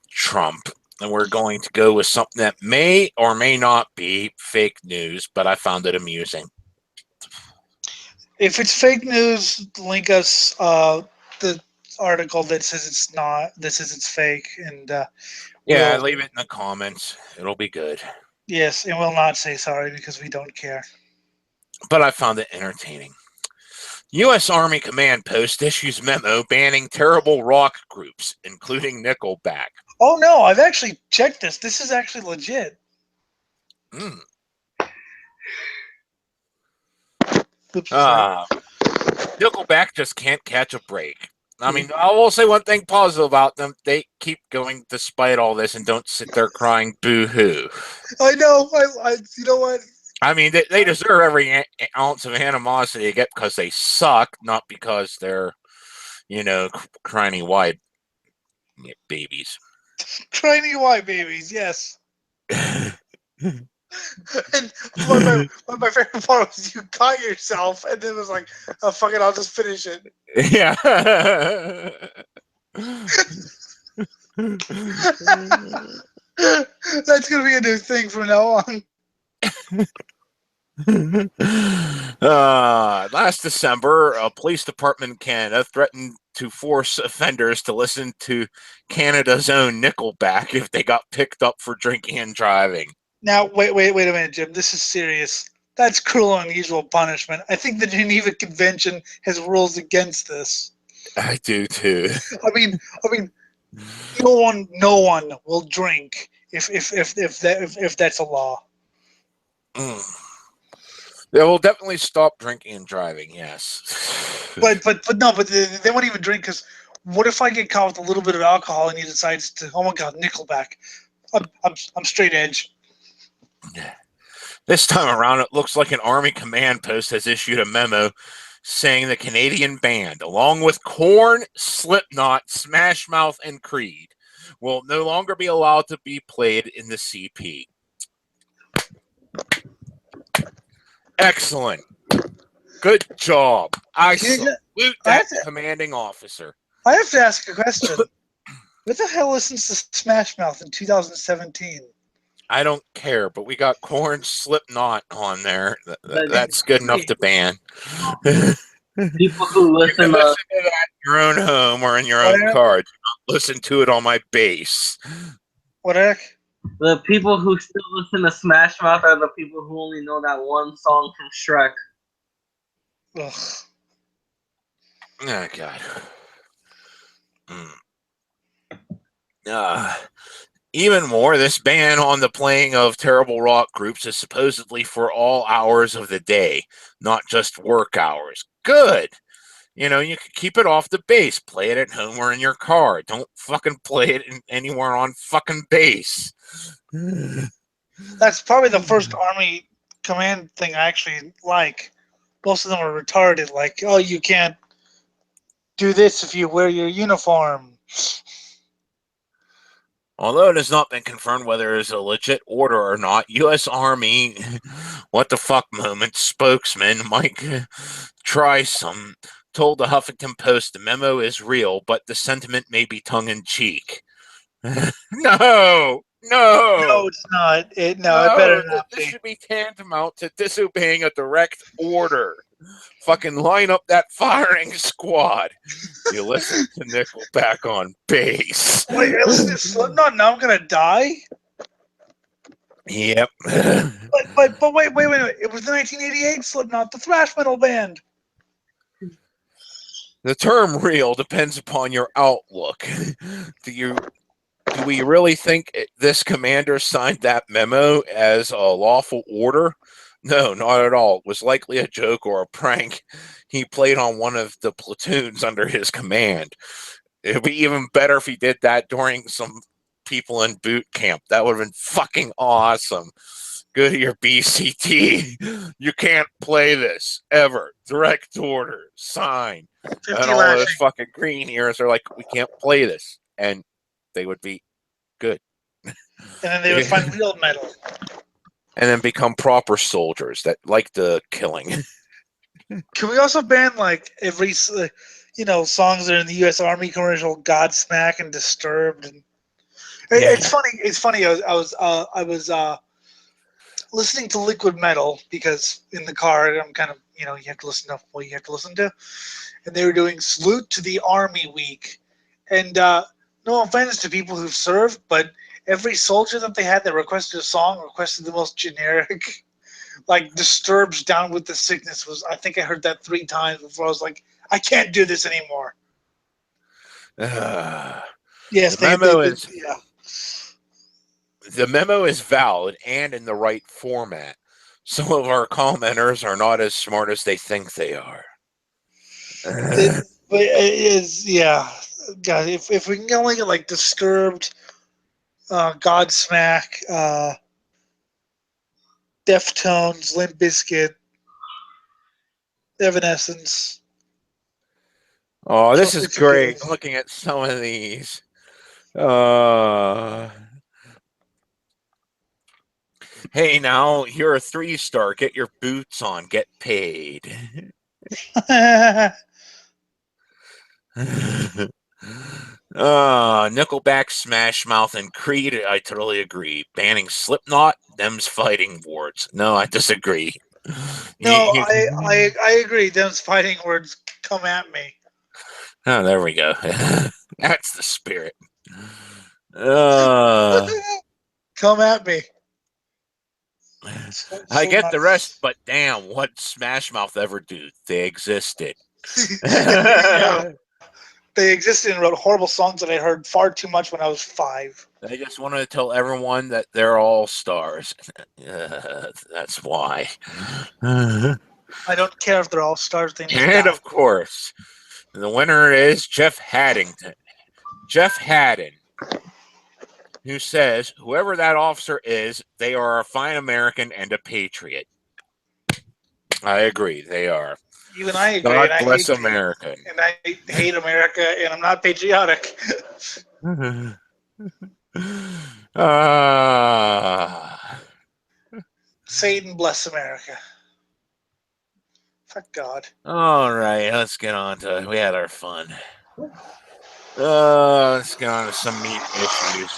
Trump, and we're going to go with something that may or may not be fake news, but I found it amusing. If it's fake news, link us the article that says it's not. That says it's fake, and Yeah, we'll, leave it in the comments. It'll be good. yes, and we'll not say sorry because we don't care. But I found it entertaining. U.S. Army Command Post issues memo banning terrible rock groups, including Nickelback. Oh no, I've actually checked this. This is actually legit. Mm. Oops, sorry. Nickelback just can't catch a break. I mean, I will say one thing positive about them. They keep going despite all this and don't sit there crying boo-hoo. I know. You know what? I mean, they deserve every ounce of animosity they get because they suck, not because they're, crying white babies. Tiny white babies, yes. And my favorite part was you caught yourself, and then it was like, oh, fuck it, I'll just finish it. Yeah. That's gonna be a new thing from now on. Last December, a police department in Canada threatened to force offenders to listen to Canada's own Nickelback if they got picked up for drinking and driving. Now, wait a minute, Jim. This is serious. That's cruel and unusual punishment. I think the Geneva Convention has rules against this. I do too. I mean, no one will drink if that's a law. They will definitely stop drinking and driving. Yes, but they won't even drink because what if I get caught with a little bit of alcohol and he decides to, oh my god, Nickelback? I'm straight edge. This time around, it looks like an Army command post has issued a memo saying the Canadian band, along with Korn, Slipknot, Smash Mouth, and Creed, will no longer be allowed to be played in the CP. Excellent. Good job. I salute that commanding officer. I have to ask a question. What the hell listens to Smash Mouth in 2017? I don't care, but we got Korn, Slipknot on there. That's good enough to ban. People who listen to that in your own home or in your own car. Do not listen to it on my base. What heck? The people who still listen to Smash Mouth are the people who only know that one song from Shrek. Ugh. Oh, God. Even more, this ban on the playing of terrible rock groups is supposedly for all hours of the day, not just work hours. Good. You can keep it off the base. Play it at home or in your car. Don't fucking play it anywhere on fucking base. That's probably the first Army command thing I actually like. Most of them are retarded. Like, oh, you can't do this if you wear your uniform. Although it has not been confirmed whether it is a legit order or not, U.S. Army what the fuck moment spokesman Mike try some told the Huffington Post the memo is real, but the sentiment may be tongue-in-cheek. No! No, it's not. It better not This be. should be tantamount to disobeying a direct order. Fucking line up that firing squad. You listen to Nickelback on bass. Wait, I listen to Slipknot. Now I'm gonna die. Yep. But wait. It was the 1988 Slipknot, the thrash metal band. The term real depends upon your outlook. Do we really think this commander signed that memo as a lawful order? No, not at all. It was likely a joke or a prank he played on one of the platoons under his command. It would be even better if he did that during some people in boot camp. That would have been fucking awesome. Go to your BCT. You can't play this ever. Direct order. Sign. 50 And all lashing. those fucking green ears are like, we can't play this. And they would be good. And then they would find real metal. And then become proper soldiers that like the killing. Can we also ban like every songs that are in the U.S. Army commercial, Godsmack and Disturbed? And it's funny. It's funny. I was listening to liquid metal because in the car I'm kind of you have to listen to what you have to listen to, and they were doing Salute to the Army Week, and no offense to people who've served, but every soldier that they had that requested a song requested the most generic. Like Disturbed's Down with the Sickness was, I think I heard that 3 times before I was like, I can't do this anymore. Yes, the memo is valid and in the right format. Some of our commenters are not as smart as they think they are. But it is, yeah. God, if we can only get like Disturbed, Godsmack, Deftones, Limp Bizkit, Evanescence. Oh, this is great. I'm looking at some of these. Hey, now you're a 3-star. Get your boots on. Get paid. Nickelback, Smash Mouth, and Creed. I totally agree. Banning Slipknot, them's fighting words. No, I disagree. No, I agree. Them's fighting words. Come at me. Oh, there we go. That's the spirit. Come at me. I get the rest, but damn, what Smash Mouth ever do? They existed. Yeah. They existed and wrote horrible songs that I heard far too much when I was 5. I just wanted to tell everyone that they're all stars. That's why. I don't care if they're all stars. They need to And die. of course, the winner is Jeff Haddington. Jeff Haddon, who says, whoever that officer is, they are a fine American and a patriot. I agree, they are. Even I agree. God and bless I hate, America. And I hate America, and I'm not patriotic. Satan bless America. Fuck God. All right, let's get on to it. We had our fun. Let's get on to some meat issues.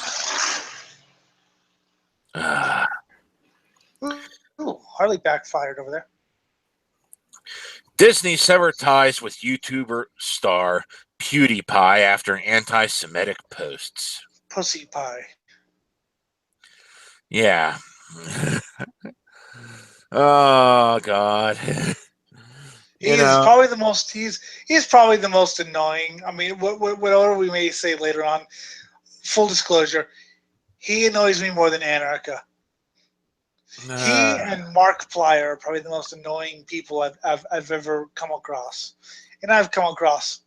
Ooh, Harley backfired over there. Disney severed ties with YouTuber star PewDiePie after anti-Semitic posts. Pussy pie. Yeah. Oh God. He's probably the most. He's probably the most annoying. I mean, whatever we may say later on. Full disclosure, he annoys me more than Anarcha. He and Markiplier are probably the most annoying people I've ever come across, and I've come across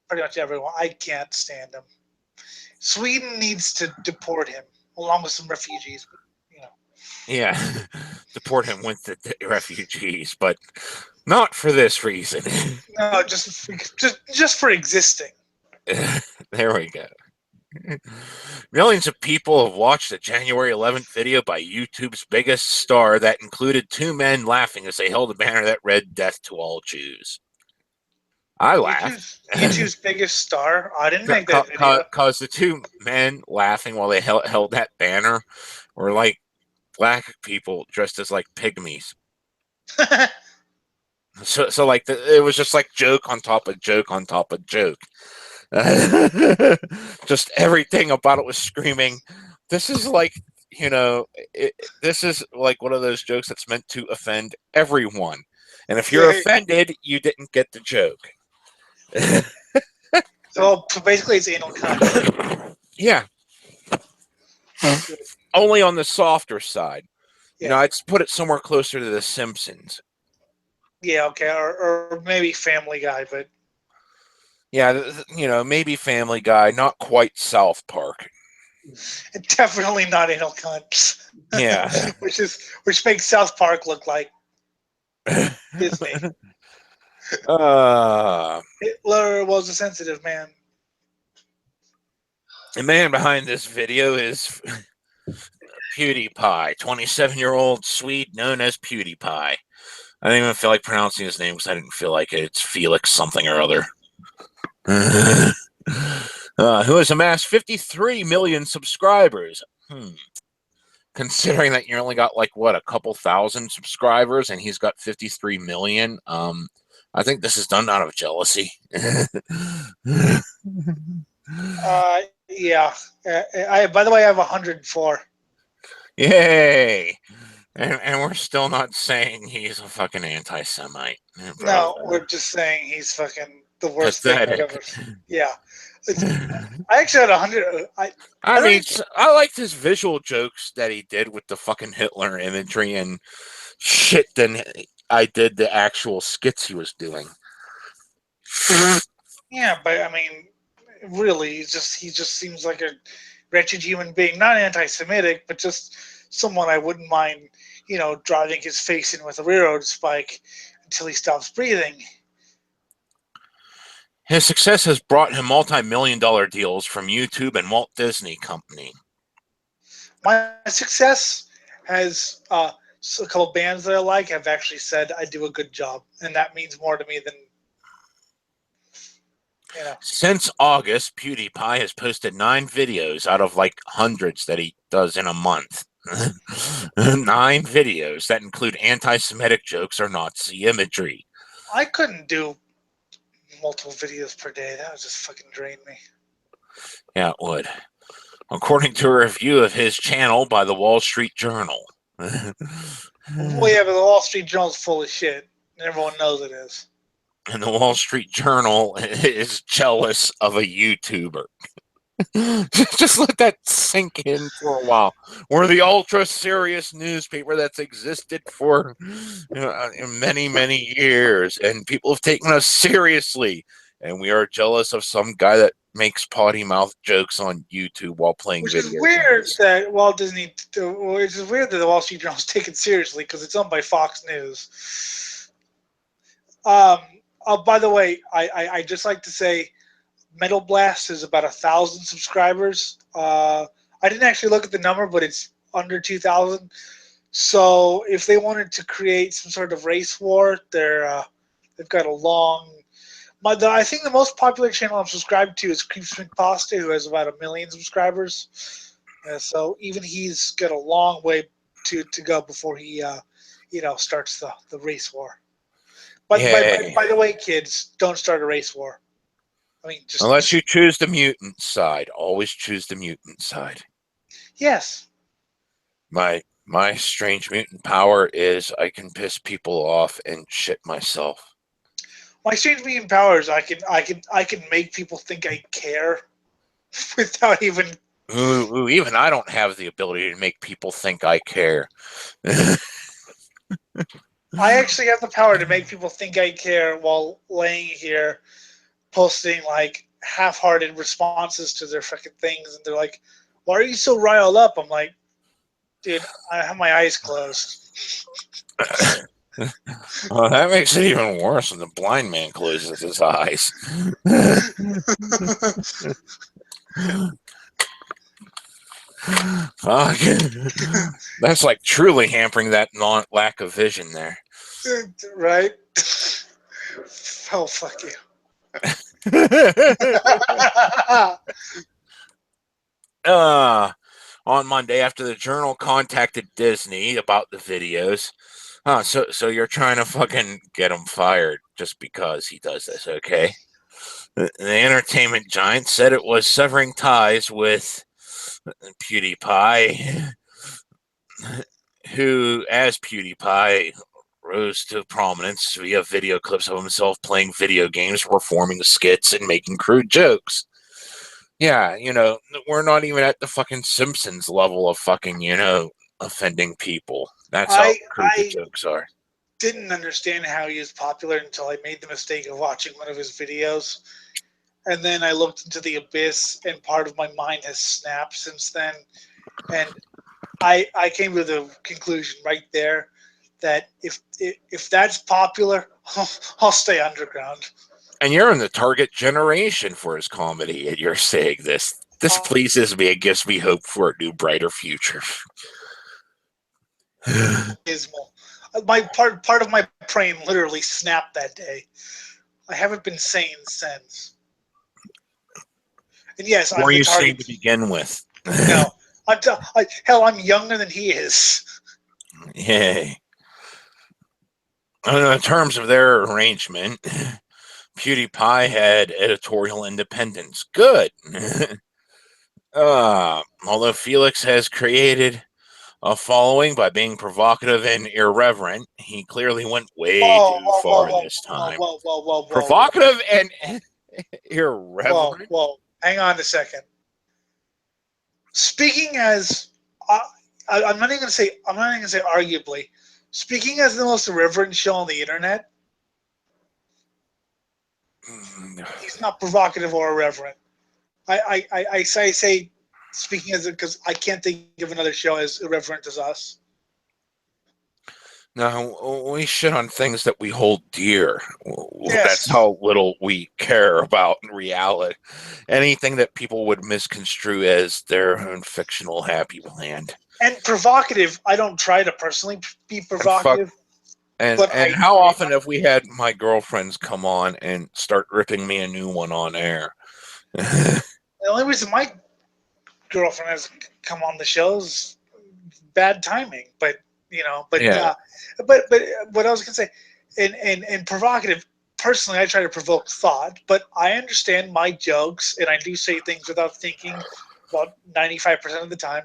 pretty much everyone. I can't stand him. Sweden needs to deport him along with some refugees. But, yeah, deport him with the refugees, but not for this reason. No, just for existing. There we go. Millions of people have watched the January 11th video by YouTube's biggest star that included 2 men laughing as they held a banner that read "Death to all Jews." I laughed. YouTube's biggest star. I didn't make that video. Cause the two men laughing while they held that banner were like black people dressed as like pygmies. So like it was just like joke on top of joke on top of joke. Just everything about it was screaming. This is like, this is like one of those jokes that's meant to offend everyone. And if you're offended, you didn't get the joke. So basically, it's anal cunt. Yeah. Only on the softer side. Yeah. I'd put it somewhere closer to the Simpsons. Yeah, okay, or maybe Family Guy, but yeah, maybe Family Guy, not quite South Park. Definitely not anal cunt. Yeah. which makes South Park look like Disney. Hitler was a sensitive man. The man behind this video is PewDiePie, 27-year-old Swede known as PewDiePie. I didn't even feel like pronouncing his name because I didn't feel like it. It's Felix something or other. Who has amassed 53 million subscribers. Considering that you only got like a couple thousand subscribers and he's got 53 million, I think this is done out of jealousy. Yeah. By the way, I have 104. Yay! And we're still not saying he's a fucking anti-Semite. No, we're just saying he's fucking the worst thing ever. Yeah. I actually had 100. I mean, I liked his visual jokes that he did with the fucking Hitler imagery and shit than I did the actual skits he was doing. Yeah, but I mean, really, he just seems like a wretched human being. Not anti-Semitic, but just someone I wouldn't mind, driving his face in with a railroad spike until he stops breathing. His success has brought him multi-million-dollar deals from YouTube and Walt Disney Company. My success has a couple bands that I like have actually said I do a good job, and that means more to me than. Since August, PewDiePie has posted 9 videos out of like hundreds that he does in a month. 9 videos that include anti-Semitic jokes or Nazi imagery. I couldn't do multiple videos per day. That would just fucking drain me. Yeah, it would. According to a review of his channel by the Wall Street Journal. Well, yeah, but the Wall Street Journal's full of shit. And everyone knows it is. And the Wall Street Journal is jealous of a YouTuber. Just let that sink in for a while. We're the ultra serious newspaper that's existed for many, many years, and people have taken us seriously. And we are jealous of some guy that makes potty mouth jokes on YouTube while playing video games. Which is weird that Walt Disney. Which is weird that the Wall Street Journal is taken seriously because it's owned by Fox News. By the way, I just like to say, Metal Blast is about 1,000 subscribers. I didn't actually look at the number, but it's under 2,000. So if they wanted to create some sort of race war, they've got a long. I think the most popular channel I'm subscribed to is Creeps McPasta, who has about 1 million subscribers. So even he's got a long way to go before he starts the race war. But by the way, kids, don't start a race war. I mean, unless you choose the mutant side, always choose the mutant side. Yes. My strange mutant power is I can piss people off and shit myself. My strange mutant power is I can make people think I care without even. Even I don't have the ability to make people think I care. I actually have the power to make people think I care while laying here posting like half-hearted responses to their fucking things, and they're like, "Why are you so riled up?" I'm like, "Dude, I have my eyes closed." Well, that makes it even worse when the blind man closes his eyes. Fuck. That's like truly hampering that lack of vision there. Right? Oh, fuck you. On Monday, after the Journal contacted Disney about the videos, so you're trying to fucking get him fired just because he does this, okay? The entertainment giant said it was severing ties with PewDiePie, who, as PewDiePie, rose to prominence via video clips of himself playing video games, performing skits, and making crude jokes. Yeah, we're not even at the fucking Simpsons level of fucking, offending people. That's how crude the jokes are. Didn't understand how he was popular until I made the mistake of watching one of his videos. And then I looked into the abyss, and part of my mind has snapped since then. And I came to the conclusion right there that if that's popular, I'll stay underground. And you're in the target generation for his comedy, and you're saying this. This pleases me and gives me hope for a new, brighter future. Dismal. My part of my brain literally snapped that day. I haven't been sane since. And yes, Were you sane to begin with? No, hell, I'm younger than he is. Yay. In terms of their arrangement, PewDiePie had editorial independence. Good. Although Felix has created a following by being provocative and irreverent, he clearly went way too far this time. Provocative and irreverent? Whoa. Hang on a second. Speaking as... I'm not even going to say arguably. Speaking as the most irreverent show on the internet, he's not provocative or irreverent. I say speaking as because I can't think of another show as irreverent as us. No, we shit on things that we hold dear. Yes. That's how little we care about in reality. Anything that people would misconstrue as their own fictional happy land. And provocative, I don't try to personally be provocative. And how often have we had my girlfriends come on and start ripping me a new one on air? The only reason my girlfriend has come on the show is bad timing. But what I was gonna say, and provocative. Personally, I try to provoke thought, but I understand my jokes, and I do say things without thinking. About 95% of the time,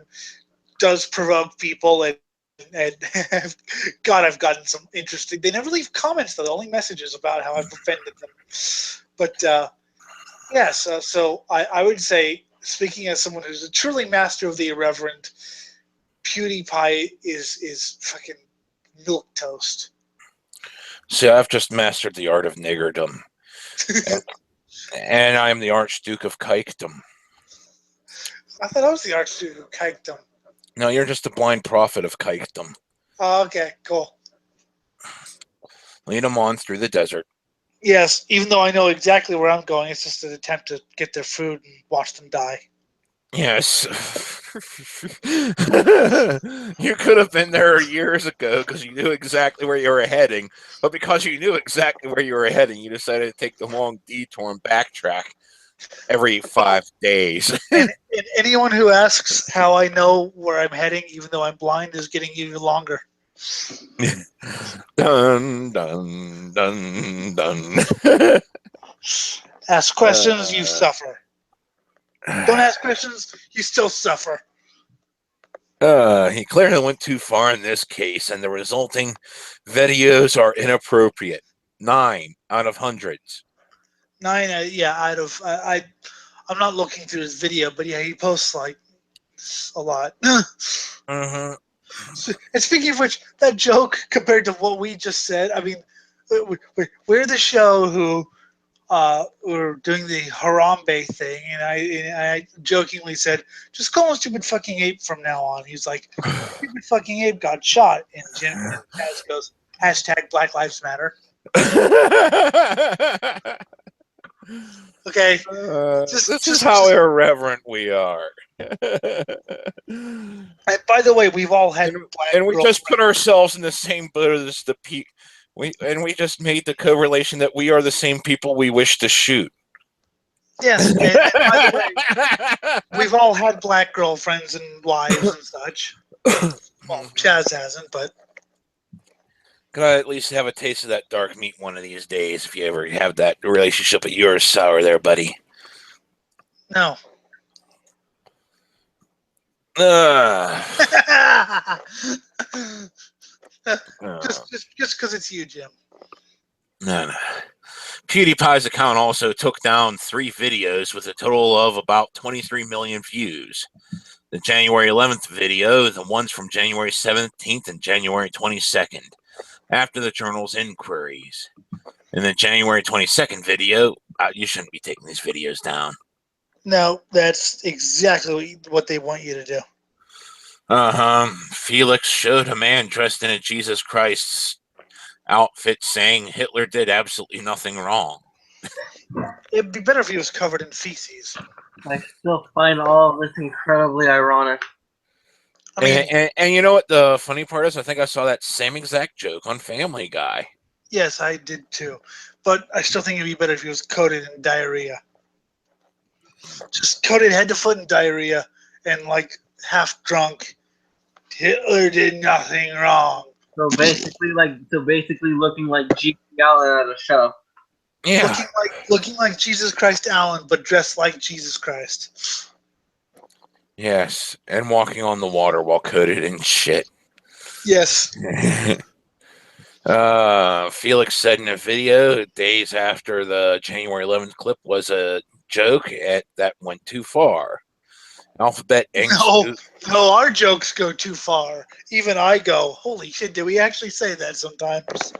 does provoke people, and God, I've gotten some interesting. They never leave comments though; only messages about how I've offended them. But yes, so I would say, speaking as someone who's a truly master of the irreverent, PewDiePie is fucking milquetoast. See, I've just mastered the art of niggerdom, and I am the Archduke of Kikedom. I thought I was the Archduke of Kikedom. No, you're just a blind prophet of Kikedom. Oh, okay, cool. Lead them on through the desert. Yes, even though I know exactly where I'm going, it's just an attempt to get their food and watch them die. Yes. You could have been there years ago because you knew exactly where you were heading, but because you knew exactly where you were heading, you decided to take the long detour and backtrack every 5 days. and anyone who asks how I know where I'm heading, even though I'm blind, is getting even longer. Dun, dun, dun, dun. Ask questions, you suffer. Don't ask questions, you still suffer. He clearly went too far in this case, and the resulting videos are inappropriate. 9 out of hundreds. 9, out of... I'm not looking through his video, but yeah, he posts like a lot. Mm-hmm. And speaking of which, that joke compared to what we just said, I mean, we're the show who were doing the Harambe thing, and I jokingly said, just call him Stupid Fucking Ape from now on. He's like, Stupid Fucking Ape got shot, and Taz goes, hashtag Black Lives Matter. Okay. This is how irreverent we are. And by the way, we've all had and we just put ourselves in the same boat as the We just made the correlation that we are the same people we wish to shoot. Yes, and by the way, we've all had black girlfriends and wives and such. Well, Chaz hasn't, but Gotta at least have a taste of that dark meat one of these days if you ever have that relationship of yours sour there, buddy. no. just because it's you, Jim. No. PewDiePie's account also took down 3 videos with a total of about 23 million views. The January 11th video, the ones from January 17th and January 22nd, after the journal's inquiries. In the January 22nd video, you shouldn't be taking these videos down. No, that's exactly what they want you to do. Felix showed a man dressed in a Jesus Christ outfit saying Hitler did absolutely nothing wrong. It'd be better if he was covered in feces. I still find all of this incredibly ironic. I mean, and you know what the funny part is? I think I saw that same exact joke on Family Guy. yes, I did too. But I still think it'd be better if he was coated in diarrhea. Just coated head to foot in diarrhea and like half drunk. Hitler did nothing wrong. So basically looking like G. Allen at a show. Yeah. Looking like Jesus Christ Allen, but dressed like Jesus Christ. Yes, and walking on the water while coated in shit. Yes. Felix said in a video days after the January 11th clip was a joke that went too far. Alphabet Inc. No, our jokes go too far. Even I go, holy shit, did we actually say that sometimes?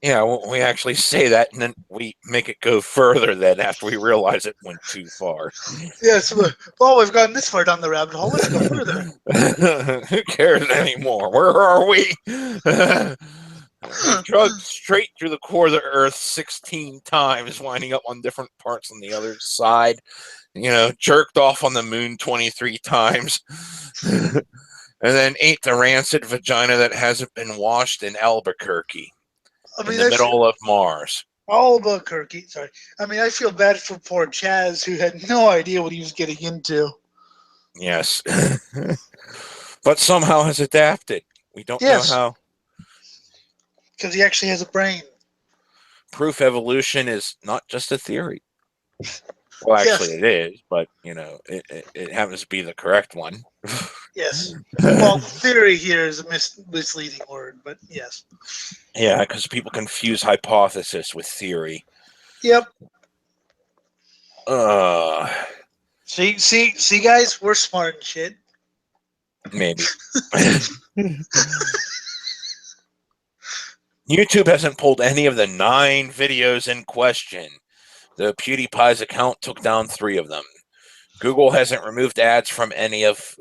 Yeah, well, we actually say that, and then we make it go further then after we realize it went too far. Yes, well, we've gotten this far down the rabbit hole. Let's go further. Who cares anymore? Where are we? Drugged straight through the core of the earth 16 times, winding up on different parts on the other side. You know, jerked off on the moon 23 times. And then ate the rancid vagina that hasn't been washed in Albuquerque. In the middle of Mars. Albuquerque, sorry. I mean, I feel bad for poor Chaz, who had no idea what he was getting into. Yes. But somehow has adapted. We don't know how. Because he actually has a brain. Proof evolution is not just a theory. Well, actually it is, but, you know, it happens to be the correct one. Yes. Well, theory here is a misleading word, but yes. Yeah, because people confuse hypothesis with theory. Yep. See, guys, we're smart and shit. Maybe. YouTube hasn't pulled any of the 9 videos in question. The PewDiePie's account took down 3 of them. Google hasn't removed ads from any of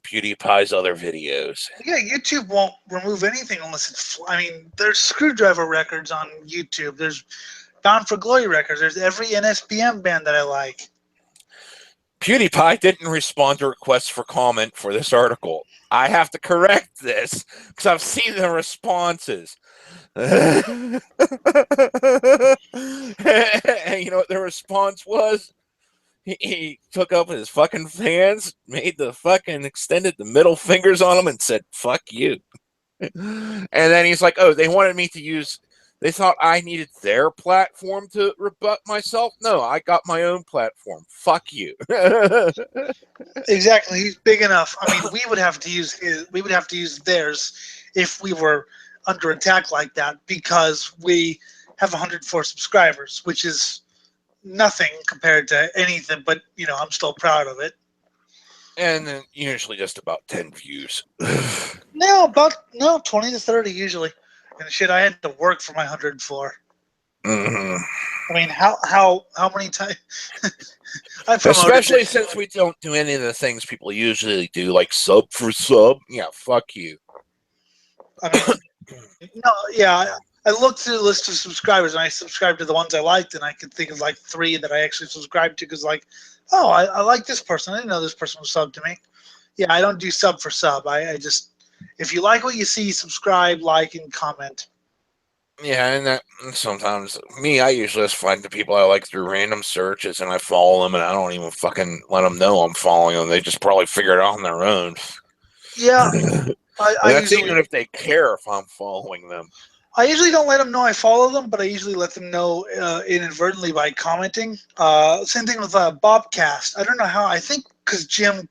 PewDiePie's other videos. Yeah, YouTube won't remove anything unless it's... I mean, there's Screwdriver records on YouTube. There's Bound for Glory records. There's every NSBM band that I like. PewDiePie didn't respond to requests for comment for this article. I have to correct this because I've seen the responses. And you know what the response was? He took up his fucking hands, made the fucking extended the middle fingers on them and said, fuck you. And then he's like, oh, they wanted me to use, they thought I needed their platform to rebut myself. No, I got my own platform. Fuck you. Exactly. He's big enough. I mean, we would have to use theirs if we were under attack like that, because we have 104 subscribers, which is nothing compared to anything, but you know, I'm still proud of it. And then usually just about 10 views. No, 20 to 30 usually. And shit, I had to work for my 104. Mm-hmm. I mean, how many times? Especially since we don't do any of the things people usually do, like sub for sub. Yeah, fuck you. I mean, no, yeah. I looked through the list of subscribers and I subscribed to the ones I liked, and I could think of like 3 that I actually subscribed to because, like, oh, I like this person. I didn't know this person was subbed to me. Yeah, I don't do sub for sub. I just, if you like what you see, subscribe, like, and comment. Yeah, and that sometimes I usually just find the people I like through random searches, and I follow them, and I don't even fucking let them know I'm following them. They just probably figure it out on their own. Yeah, And I that's even usually if they care if I'm following them. don't let them know I follow them, but I usually let them know inadvertently by commenting. Same thing with Bobcast. I don't know how. I think because Jim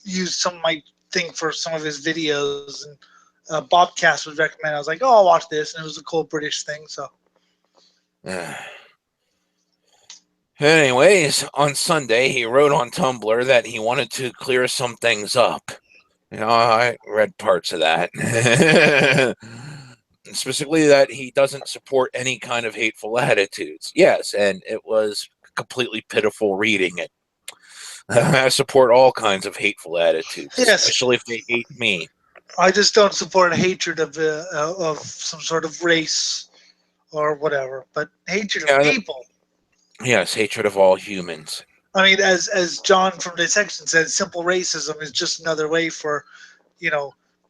used some of my thing for some of his videos, and Bobcast was recommended. I was like, oh, I'll watch this, and it was a cool British thing. So Anyways, on Sunday, he wrote on Tumblr that he wanted to clear some things up. I read parts of that. Specifically that he doesn't support any kind of hateful attitudes. Yes, and it was completely pitiful reading it. I support all kinds of hateful attitudes, yes, especially if they hate me. I just don't support hatred of some sort of race or whatever, but hatred of Yeah, people. yes, hatred of all humans. I mean, as John from Dissection said, simple racism is just another way for,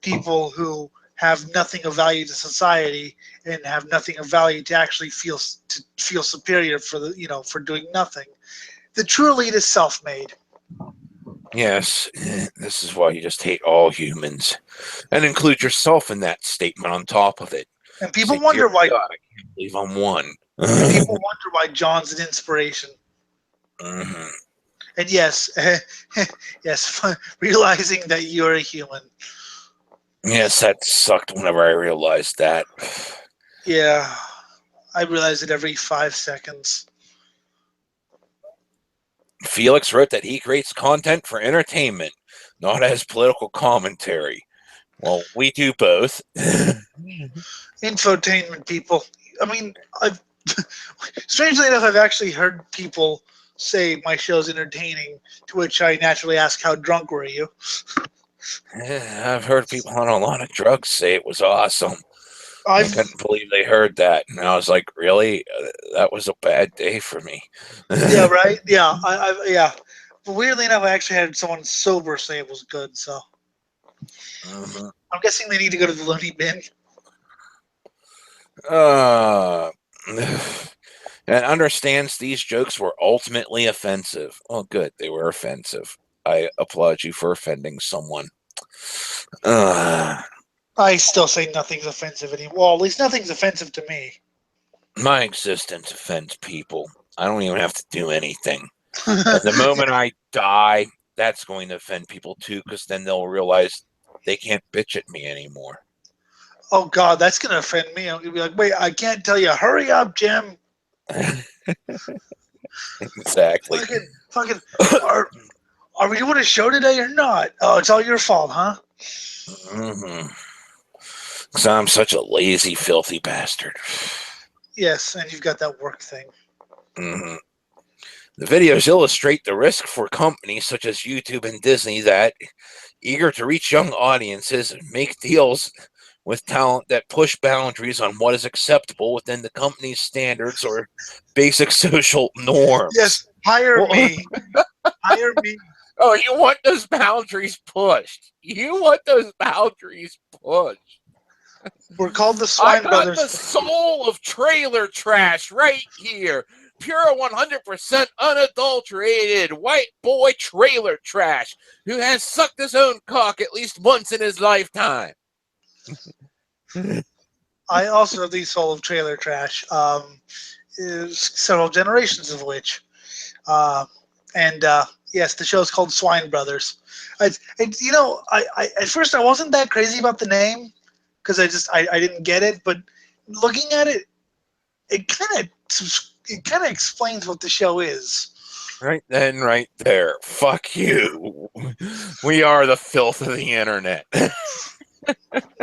people who have nothing of value to society and have nothing of value to actually feel superior for for doing nothing. The true elite is self-made. Yes, this is why you just hate all humans. And include yourself in that statement on top of it. And people Say, wonder "Dear why. God, I can't believe I'm one." And people wonder why John's an inspiration. Mhm. And yes, yes, realizing that you're a human. Yes, that sucked whenever I realized that. Yeah, I realize it every 5 seconds. Felix wrote that he creates content for entertainment, not as political commentary. Well, we do both. Infotainment people. I mean, I've strangely enough, I've actually heard people say my show's entertaining, to which I naturally ask, how drunk were you? I've heard people on a lot of drugs say it was awesome. I I've couldn't believe they heard that. And I was like, really? That was a bad day for me. Yeah, right. Yeah, yeah. But weirdly enough, I actually had someone sober say it was good. So Mhm. I'm guessing they need to go to the loony bin. Uh, and understands these jokes were ultimately offensive. Oh, good. They were offensive. I applaud you for offending someone. I still say nothing's offensive anymore. Well, at least nothing's offensive to me. My existence offends people. I don't even have to do anything. At the moment I die, that's going to offend people too, because then they'll realize they can't bitch at me anymore. Oh God, that's gonna offend me. I'm gonna be like, wait, I can't tell you. Hurry up, Jim. Exactly. Fucking. Are we doing a show today or not? Oh, it's all your fault, huh? Mm-hmm. Because I'm such a lazy, filthy bastard. Yes, and you've got that work thing. Mm-hmm. The videos illustrate the risk for companies such as YouTube and Disney that, eager to reach young audiences, make deals with talent that push boundaries on what is acceptable within the company's standards or basic social norms. Yes, hire me. Hire me. Oh, you want those boundaries pushed. You want those boundaries pushed. We're called the I Swine got Brothers. the soul of trailer trash right here. Pure 100% unadulterated white boy trailer trash who has sucked his own cock at least once in his lifetime. I also have the soul of trailer trash. Several generations of which. And yes, the show's called Swine Brothers. I at first I wasn't that crazy about the name because I didn't get it, but looking at it, it kind of explains what the show is. Right then, right there. Fuck you. We are the filth of the internet.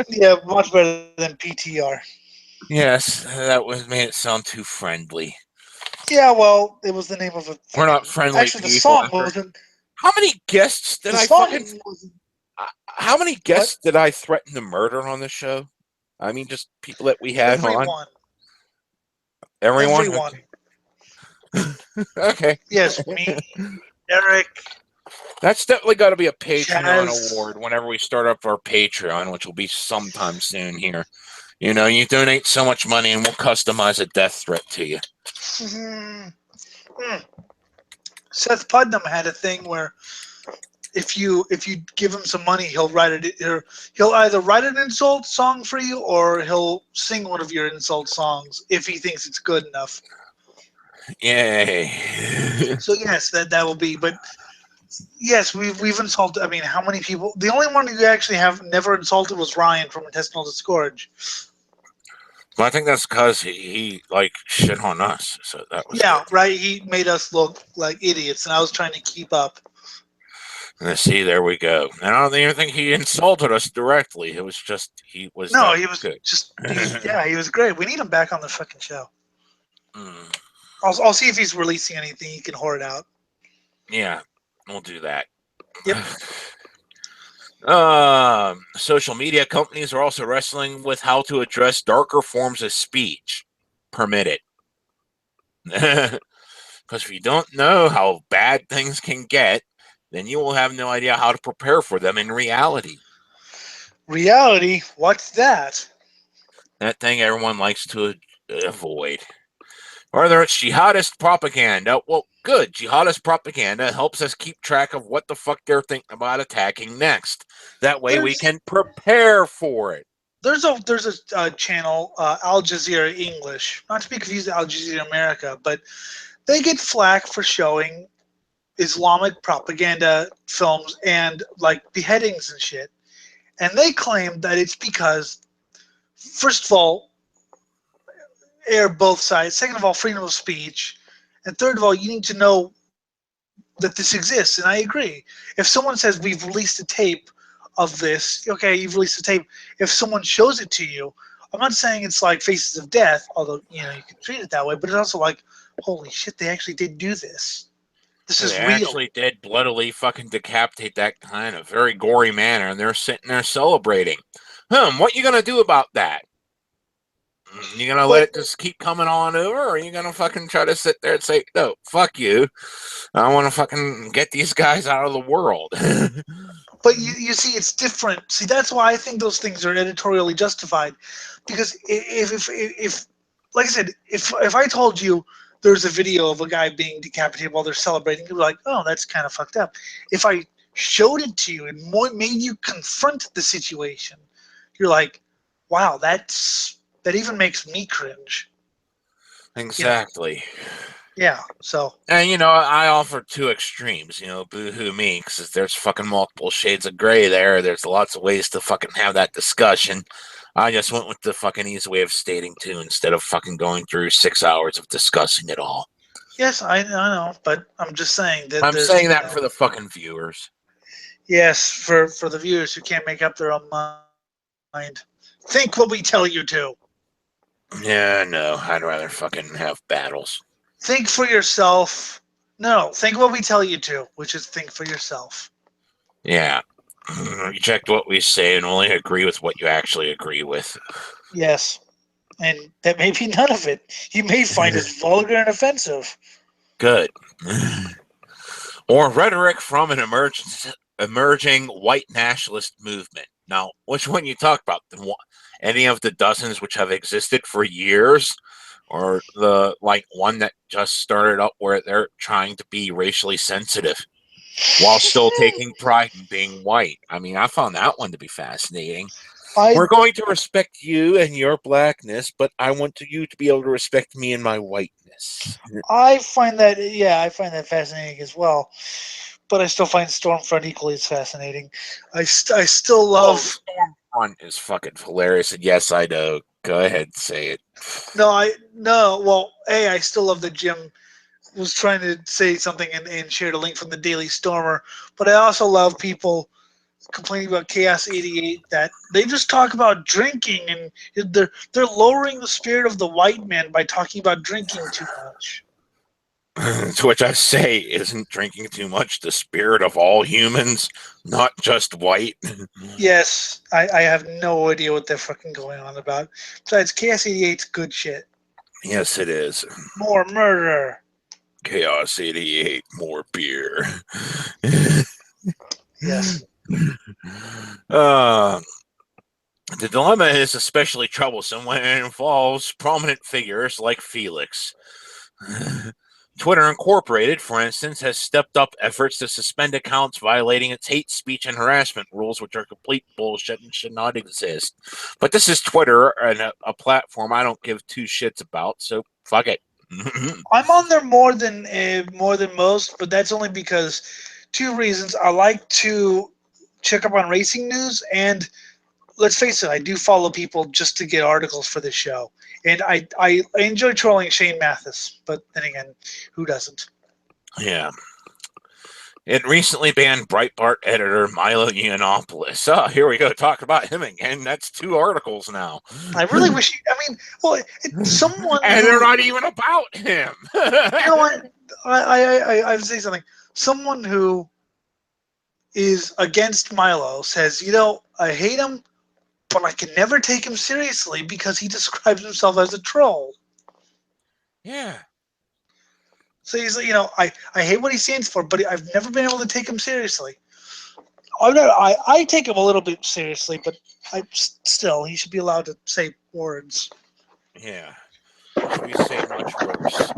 Yeah, much better than PTR. Yes, that was made it sound too friendly. Yeah, well, it was the name of a. We're not friendly Actually, the people. song wasn't. How many guests did The I song fucking? wasn't. How many guests did I threaten to murder on the show? I mean, just people that we had on. Everyone. Everyone. Everyone. Okay. Yes, me, Eric, That's definitely got to be a Patreon Chaz. award whenever we start up our Patreon, which will be sometime soon here. You know, you donate so much money and we'll customize a death threat to you. Seth Putnam had a thing where if you give him some money, he'll write it. Or he'll either write an insult song for you, or he'll sing one of your insult songs if he thinks it's good enough. Yay. So yes, that will be. But yes, we've insulted. I mean, how many people? The only one who actually have never insulted was Ryan from Intestinal Disgorge. Well, I think that's because he like shit on us. So that was Yeah, good. right. He made us look like idiots, and I was trying to keep up. And see, there we go. And I don't even think he insulted us directly. It was just he was No, that he was good. just he was great. We need him back on the fucking show. Mm, I'll see if he's releasing anything. He can hoard out. yeah, we'll do that. Yep. Social media companies are also wrestling with how to address darker forms of speech permitted. Because if you don't know how bad things can get, then you will have no idea how to prepare for them in reality. Reality? What's that? That thing everyone likes to avoid. Whether it's jihadist propaganda, well, good. Jihadist propaganda helps us keep track of what the fuck they're thinking about attacking next. That way we can prepare for it. There's a channel, Al Jazeera English, not to be confused with Al Jazeera America, but they get flack for showing Islamic propaganda films and like beheadings and shit. And they claim that it's because, first of all, air both sides. Second of all, freedom of speech. And third of all, you need to know that this exists. And I agree. If someone says we've released a tape of this, okay, you've released a tape. If someone shows it to you, I'm not saying it's like Faces of Death, although you can treat it that way, but it's also like, holy shit, they actually did do this. This is They real. actually did bloodily fucking decapitate that guy in a very gory manner, and they're sitting there celebrating. What you gonna do about that? You gonna let it just keep coming on over, or are you gonna fucking try to sit there and say, no, fuck you. I want to fucking get these guys out of the world. But you see, it's different. See, that's why I think those things are editorially justified. Because if like I said, if I told you there's a video of a guy being decapitated while they're celebrating, you'd be like, oh, that's kind of fucked up. If I showed it to you and made you confront the situation, you're like, wow, that even makes me cringe. Exactly. Yeah, so. And, I offer two extremes, boo-hoo me, because there's fucking multiple shades of gray there. There's lots of ways to fucking have that discussion. I just went with the fucking easy way of stating two instead of fucking going through 6 hours of discussing it all. Yes, I know, but I'm just saying that I'm saying that for the fucking viewers. Yes, for the viewers who can't make up their own mind. Think what we tell you to. Yeah, no, I'd rather fucking have battles. Think for yourself. No, think what we tell you to, which is think for yourself. Yeah. Reject what we say and only agree with what you actually agree with. Yes. And that may be none of it. You may find it vulgar and offensive. Good. Or rhetoric from an emerging white nationalist movement. Now, which one you talk about? Any of the dozens which have existed for years? Or the one that just started up where they're trying to be racially sensitive while still taking pride in being white? I mean, I found that one to be fascinating. We're going to respect you and your blackness, but I want you to be able to respect me and my whiteness. I find that fascinating as well. But I still find Stormfront equally as fascinating. I still love. Stormfront is fucking hilarious, and yes, I know. Go ahead, say it. No. Well, I still love that Jim was trying to say something and shared a link from the Daily Stormer. But I also love people complaining about Chaos 88 that they just talk about drinking and they're lowering the spirit of the white man by talking about drinking too much. To which I say, isn't drinking too much the spirit of all humans, not just white? Yes, I have no idea what they're fucking going on about. Besides, Chaos 88's good shit. Yes, it is. More murder. Chaos 88, more beer. Yes. The dilemma is especially troublesome when it involves prominent figures like Felix. Twitter Incorporated, for instance, has stepped up efforts to suspend accounts violating its hate speech and harassment rules, which are complete bullshit and should not exist. But this is Twitter and a platform I don't give two shits about, so fuck it. I'm on there more than most, but that's only because two reasons. I like to check up on racing news, and let's face it, I do follow people just to get articles for this show. And I enjoy trolling Shane Mathis, but then again, who doesn't? Yeah. It recently banned Breitbart editor Milo Yiannopoulos. Oh, here we go. Talk about him again. That's 2 articles now. I really wish. Someone. And they're not even about him. You know what? I have to say something. Someone who is against Milo says, I hate him, but I can never take him seriously because he describes himself as a troll. Yeah. So he's, I hate what he stands for, but I've never been able to take him seriously. I take him a little bit seriously, but he should be allowed to say words. Yeah. We say much worse.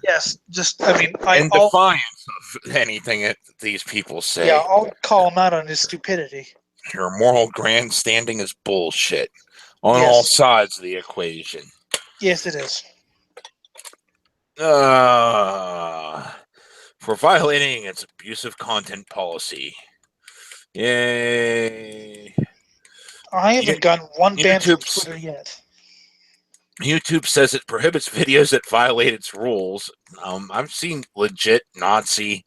Yes, in defiance of anything that these people say. Yeah, I'll call him out on his stupidity. Your moral grandstanding is bullshit on all sides of the equation. Yes, it is. For violating its abusive content policy. Yay. I haven't gotten one ban from Twitter yet. YouTube says it prohibits videos that violate its rules. I've seen legit Nazi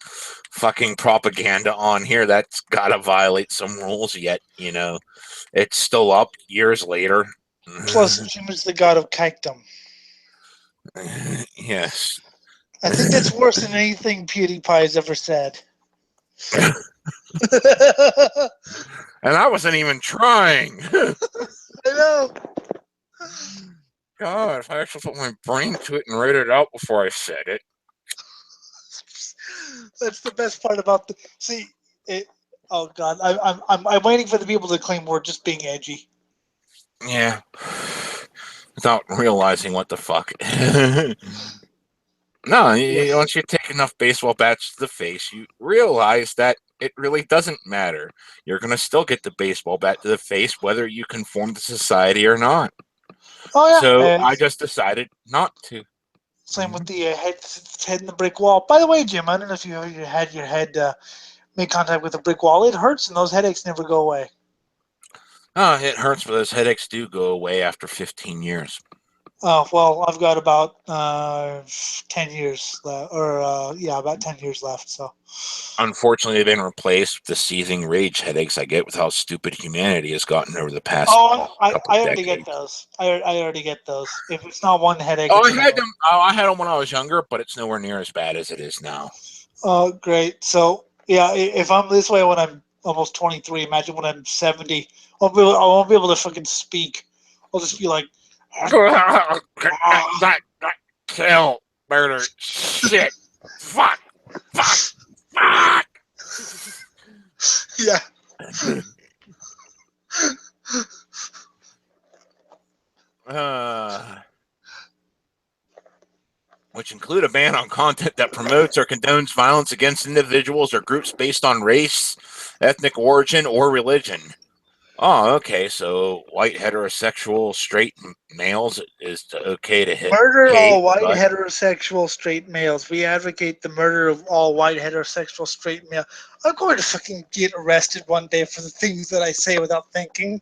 fucking propaganda on here that's gotta violate some rules yet, It's still up years later. Plus, Jim is the god of kikedom. Yes. I think that's worse than anything PewDiePie has ever said. And I wasn't even trying. I know. God, if I actually put my brain to it and wrote it out before I said it. That's the best part about oh God, I'm waiting for the people to claim we're just being edgy. Yeah. Without realizing what the fuck. No, once you take enough baseball bats to the face, you realize that it really doesn't matter. You're going to still get the baseball bat to the face whether you conform to society or not. Oh, yeah. So I just decided not to. Same with the head in the brick wall. By the way, Jim, I don't know if you had your head make contact with a brick wall. It hurts and those headaches never go away. Oh, it hurts, but those headaches do go away after 15 years. Oh, well, I've got about 10 years left, about 10 years left. So, unfortunately, they've been replaced with the seething rage headaches I get with how stupid humanity has gotten over the past. I already get those. I already get those. If it's not one headache. I had them. I had them when I was younger, but it's nowhere near as bad as it is now. Oh, great. So, yeah, if I'm this way when I'm almost 23, imagine when I'm 70. I won't be able to fucking speak. I'll just be like. That kill, murder, shit, fuck. Yeah. Which include a ban on content that promotes or condones violence against individuals or groups based on race, ethnic origin, or religion. Oh, okay. So white heterosexual straight males is okay to hit. Murder all white heterosexual straight males. We advocate the murder of all white heterosexual straight males. I'm going to fucking get arrested one day for the things that I say without thinking.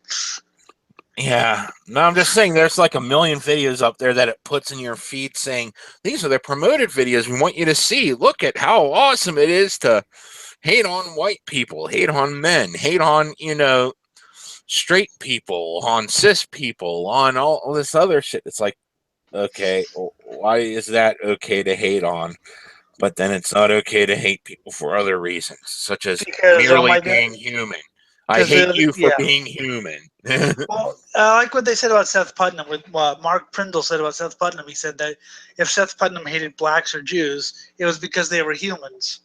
Yeah. No, I'm just saying there's like a million videos up there that it puts in your feed saying, these are the promoted videos we want you to see. Look at how awesome it is to hate on white people, hate on men, hate on, straight people, on cis people, on all this other shit. It's like, okay, why is that okay to hate on? But then it's not okay to hate people for other reasons, such as merely being human. I hate you for being human. Well, I like what they said about Seth Putnam. With what Mark Prindle said about Seth Putnam, he said that if Seth Putnam hated blacks or Jews, it was because they were humans.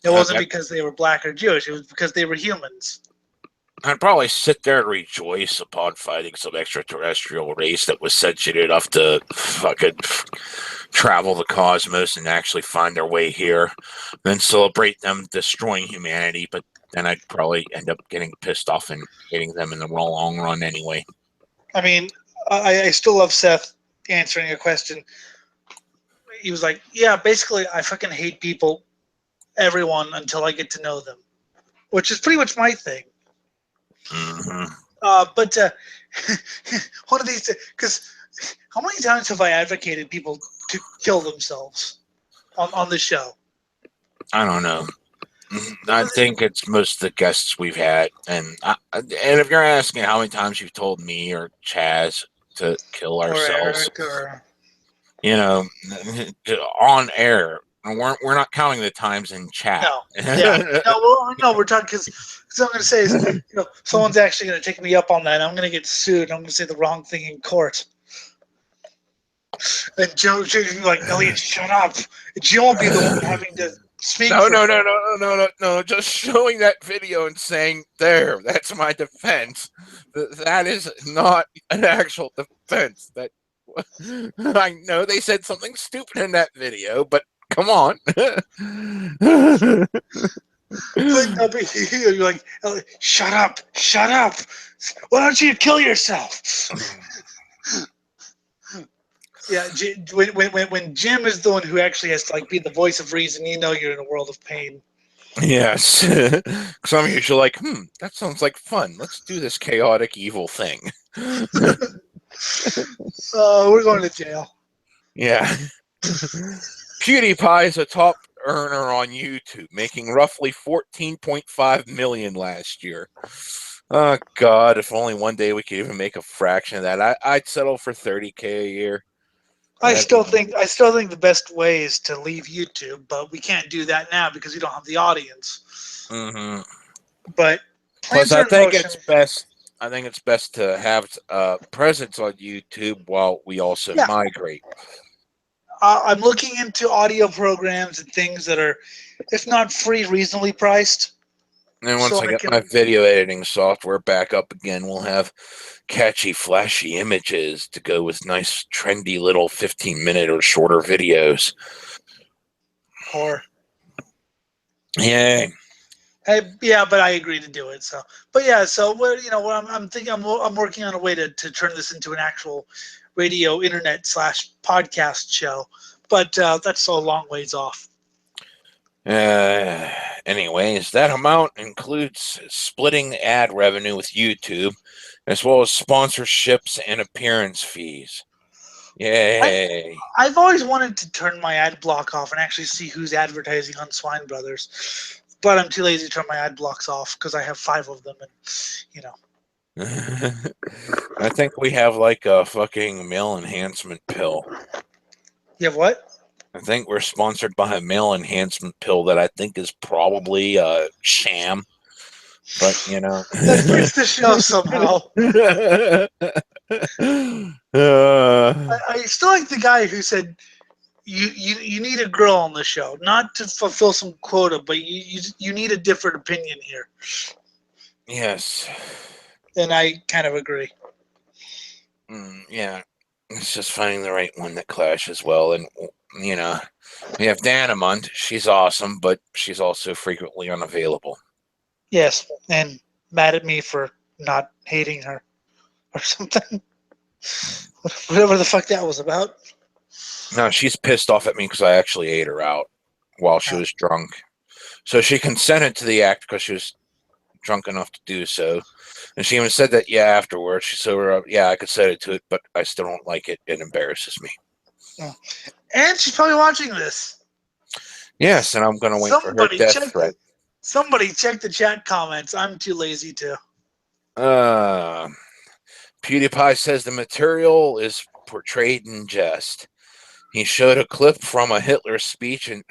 It wasn't because they were black or Jewish. It was because they were humans. I'd probably sit there and rejoice upon fighting some extraterrestrial race that was sentient enough to fucking travel the cosmos and actually find their way here, then celebrate them destroying humanity. But then I'd probably end up getting pissed off and hating them in the long run anyway. I mean, I still love Seth answering a question. He was like, yeah, basically, I fucking hate people, everyone, until I get to know them, which is pretty much my thing. Mm-hmm. But one of these, because how many times have I advocated people to kill themselves on the show? I don't know. I think it's most of the guests we've had, and if you're asking how many times you've told me or Chaz to kill ourselves, or you know, on air, we're not counting the times in chat. no, yeah, no, we're talking because I'm going to say is, someone's actually going to take me up on that. And I'm going to get sued. I'm going to say the wrong thing in court. And Joe's like, Elliot, shut up. Joe will be the one having to speak. No. Just showing that video and saying, there, that's my defense. That is not an actual defense. That I know they said something stupid in that video, but come on. But you're like, shut up. Why don't you kill yourself? Yeah, when Jim is the one who actually has to be the voice of reason, you're in a world of pain. Yes, because I'm usually like, that sounds like fun. Let's do this chaotic evil thing. We're going to jail. Yeah. PewDiePie is a top earner on YouTube, making roughly 14.5 million last year. Oh God, if only one day we could even make a fraction of that. I'd settle for 30K a year. I still think the best way is to leave YouTube, but we can't do that now because we don't have the audience. Mm-hmm. But plus, I think it's best to have a presence on YouTube while we also migrate. I'm looking into audio programs and things that are, if not free, reasonably priced. And once I get my video editing software back up again, we'll have catchy, flashy images to go with nice, trendy little 15-minute or shorter videos. Yay. Hey, yeah, but I agree to do it. So, but yeah, so I'm thinking I'm working on a way to turn this into an actual radio, internet / podcast show, but that's a long ways off. Anyways, that amount includes splitting ad revenue with YouTube, as well as sponsorships and appearance fees. Yay! I've always wanted to turn my ad block off and actually see who's advertising on Swine Brothers, but I'm too lazy to turn my ad blocks off because I have 5 of them, and I think we have like a fucking male enhancement pill. You have what? I think we're sponsored by a male enhancement pill that I think is probably a sham. But, that fits the show somehow. I still like the guy who said you need a girl on the show, not to fulfill some quota, but you need a different opinion here. Yes. And I kind of agree. Yeah. It's just finding the right one that clashes well. And, we have Danamont. She's awesome, but she's also frequently unavailable. Yes, and mad at me for not hating her or something. Whatever the fuck that was about. No, she's pissed off at me because I actually ate her out while she was drunk. So she consented to the act because she was drunk enough to do so. And she even said that, afterwards. She said, I consented to it, but I still don't like it. It embarrasses me. Oh. And she's probably watching this. Yes, and I'm going to wait for her death threat. Somebody check the chat comments. I'm too lazy to. PewDiePie says the material is portrayed in jest. He showed a clip from a Hitler speech in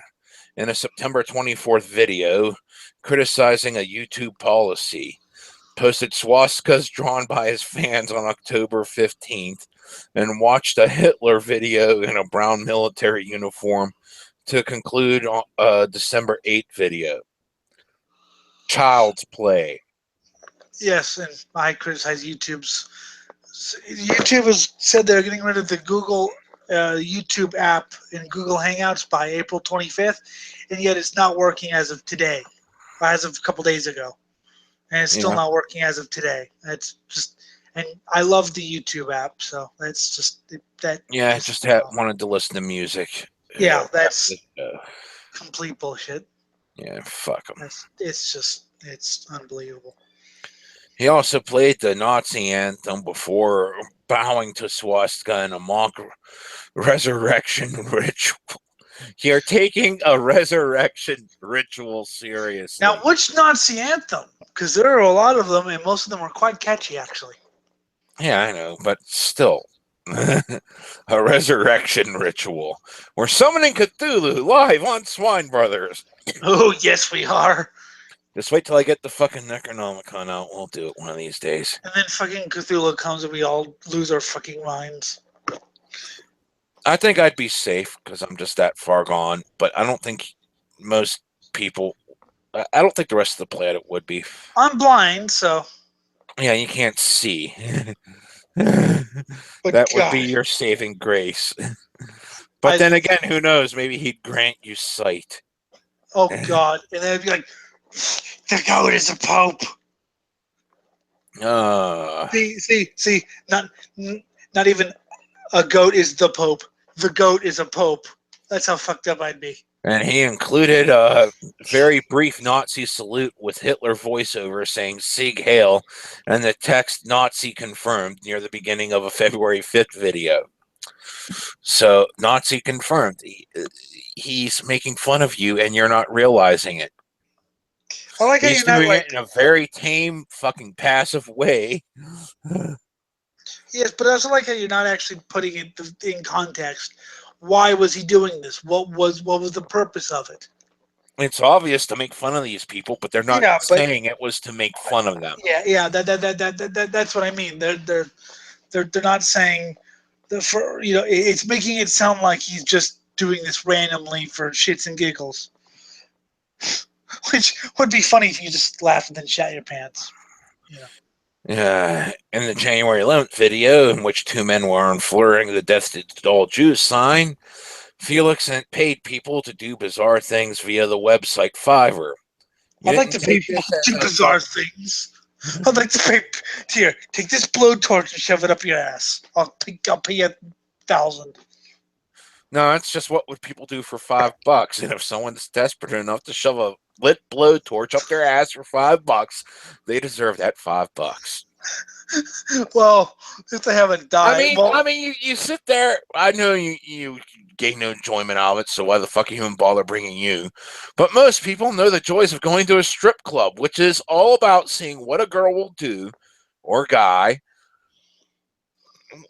a September 24th video criticizing a YouTube policy, posted swastikas drawn by his fans on October 15th, and watched a Hitler video in a brown military uniform to conclude December 8th video. Child's play. Yes, and I criticize YouTube has said they're getting rid of the Google YouTube app in Google Hangouts by April 25th, and yet it's not working as of today, or as of a couple days ago, and it's still Yeah. not working as of today. That's just, and I love the YouTube app, so that's just that. Yeah, I pisses just me off. wanted to listen to music. Yeah, that's Uh, complete bullshit. yeah, fuck him. It's unbelievable. He also played the Nazi anthem before bowing to swastika in a mock resurrection ritual. You're taking a resurrection ritual seriously. Now, which Nazi anthem? Because there are a lot of them, and most of them are quite catchy, actually. Yeah, I know, but still. A resurrection ritual. We're summoning Cthulhu live on Swine Brothers. Oh, yes, we are. Just wait till I get the fucking Necronomicon out. We'll do it one of these days. And then fucking Cthulhu comes and we all lose our fucking minds. I think I'd be safe because I'm just that far gone, but I don't think most people, I don't think the rest of the planet would be. I'm blind, so. Yeah, you can't see. But That would God, be your saving grace. But then again, who knows? Maybe he'd grant you sight. oh God, and then it'd be like, the goat is a pope. See, not even a goat is the pope. The goat is a pope. That's how fucked up I'd be. And he included a very brief Nazi salute with Hitler voiceover saying Sieg Heil and the text Nazi confirmed near the beginning of a February 5th video. So Nazi confirmed. He's making fun of you and you're not realizing it. I like how He's you're not doing like. it in a very tame, fucking passive way. Yes, but I also like how you're not actually putting it in context. Why was he doing this? What was the purpose of it? It's obvious to make fun of these people, but they're not Yeah, but- saying it was to make fun of them. Yeah. That's what I mean. They're not saying that for it's making it sound like he's just doing this randomly for shits and giggles, which would be funny if you just laughed and then shat your pants. In the January 11th video, in which two men were unfurling the Death to All Jews sign, Felix paid people to do bizarre things via the website Fiverr. I'd like to pay people to do bizarre things. I'd like to pay. Here, take this blowtorch and shove it up your ass. I'll pay you $1,000. No, that's just what would people do for $5. And if someone's desperate enough to shove a lit blowtorch up their ass for $5, they deserve that $5. Well, if they haven't died. I mean, you sit there. I know you gain no enjoyment out of it, so why the fuck even bother bringing you? But most people know the joys of going to a strip club, which is all about seeing what a girl will do, or guy,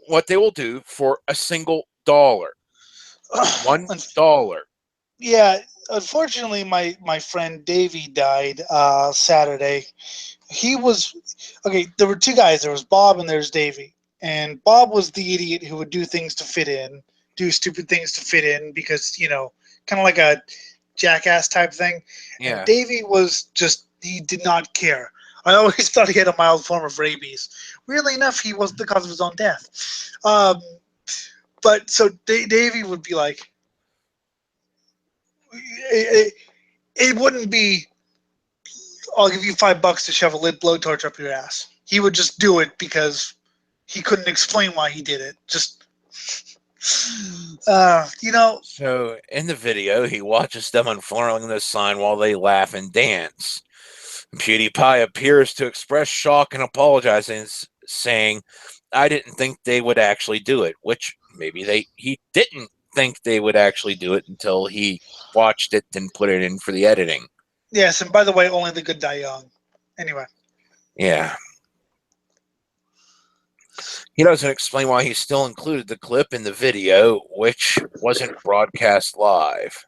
what they will do for a single dollar. $1. Yeah, unfortunately, my friend Davey died Saturday. He was okay. There were two guys. There was Bob and there's Davey. And Bob was the idiot who would do things to fit in, do stupid things to fit in because kind of like a jackass type thing. Yeah. And Davey was just he did not care. I always thought he had a mild form of rabies. Weirdly enough, he wasn't the cause of his own death. But so Davey would be like, it wouldn't be, I'll give you $5 to shove a lit blowtorch up your ass. He would just do it because he couldn't explain why he did it. Just, So in the video, he watches them unfurling the sign while they laugh and dance. PewDiePie appears to express shock and apologizing, saying, "I didn't think they would actually do it," which maybe he didn't think they would actually do it until he watched it and put it in for the editing. Yes, and by the way, only the good die young. Anyway. Yeah. He doesn't explain why he still included the clip in the video, which wasn't broadcast live.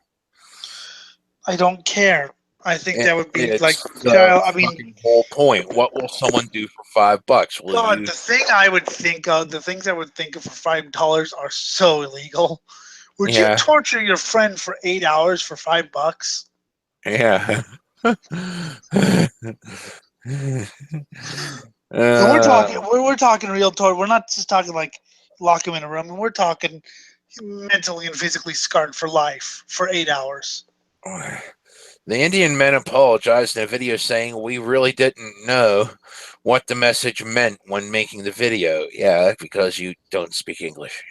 I don't care. I think that would be it's like, the whole point. What will someone do for $5? Will God, you? the things I would think of for $5 are so illegal. Would you torture your friend for 8 hours for $5? Yeah. And we're talking real torture. We're not just talking like lock him in a room. We're talking mentally and physically scarred for life for 8 hours. The Indian men apologized in a video saying, "We really didn't know what the message meant when making the video." Yeah, because you don't speak English.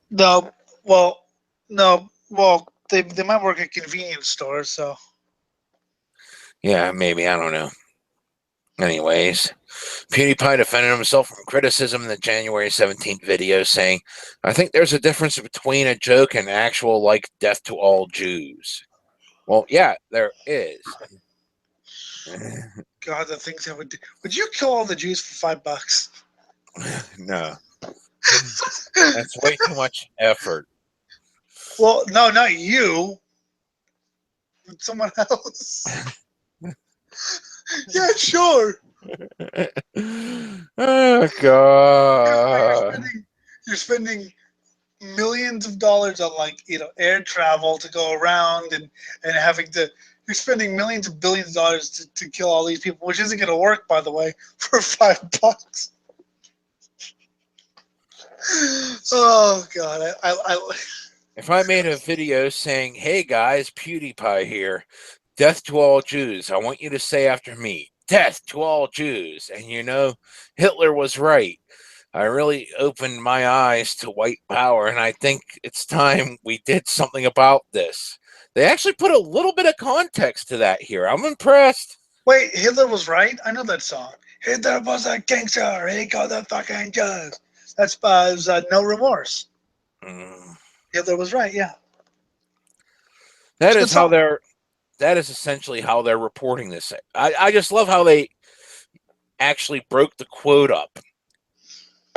No, well, no, well, they might work at convenience stores, so. Yeah, maybe. I don't know. Anyways, PewDiePie defended himself from criticism in the January 17th video, saying, "I think there's a difference between a joke and actual, like, death to all Jews." Well, yeah, there is. God, the things I would do. Would you kill all the Jews for $5? No. That's way too much effort. Well, no, not you. Someone else. Yeah, sure. Oh, God. You're spending millions of dollars on, like, air travel to go around and having to. You're spending millions of billions of dollars to kill all these people, which isn't going to work, by the way, for $5. Oh God, If I made a video saying, "Hey guys, PewDiePie here, death to all Jews," I want you to say after me, "Death to all Jews." And Hitler was right. I really opened my eyes to white power, and I think it's time we did something about this. They actually put a little bit of context to that here. I'm impressed. Wait, Hitler was right? I know that song. Hitler was a gangster. He called the fucking Jews. That's by No Remorse. Hitler was right, yeah. That is essentially how they're reporting this. I just love how they actually broke the quote up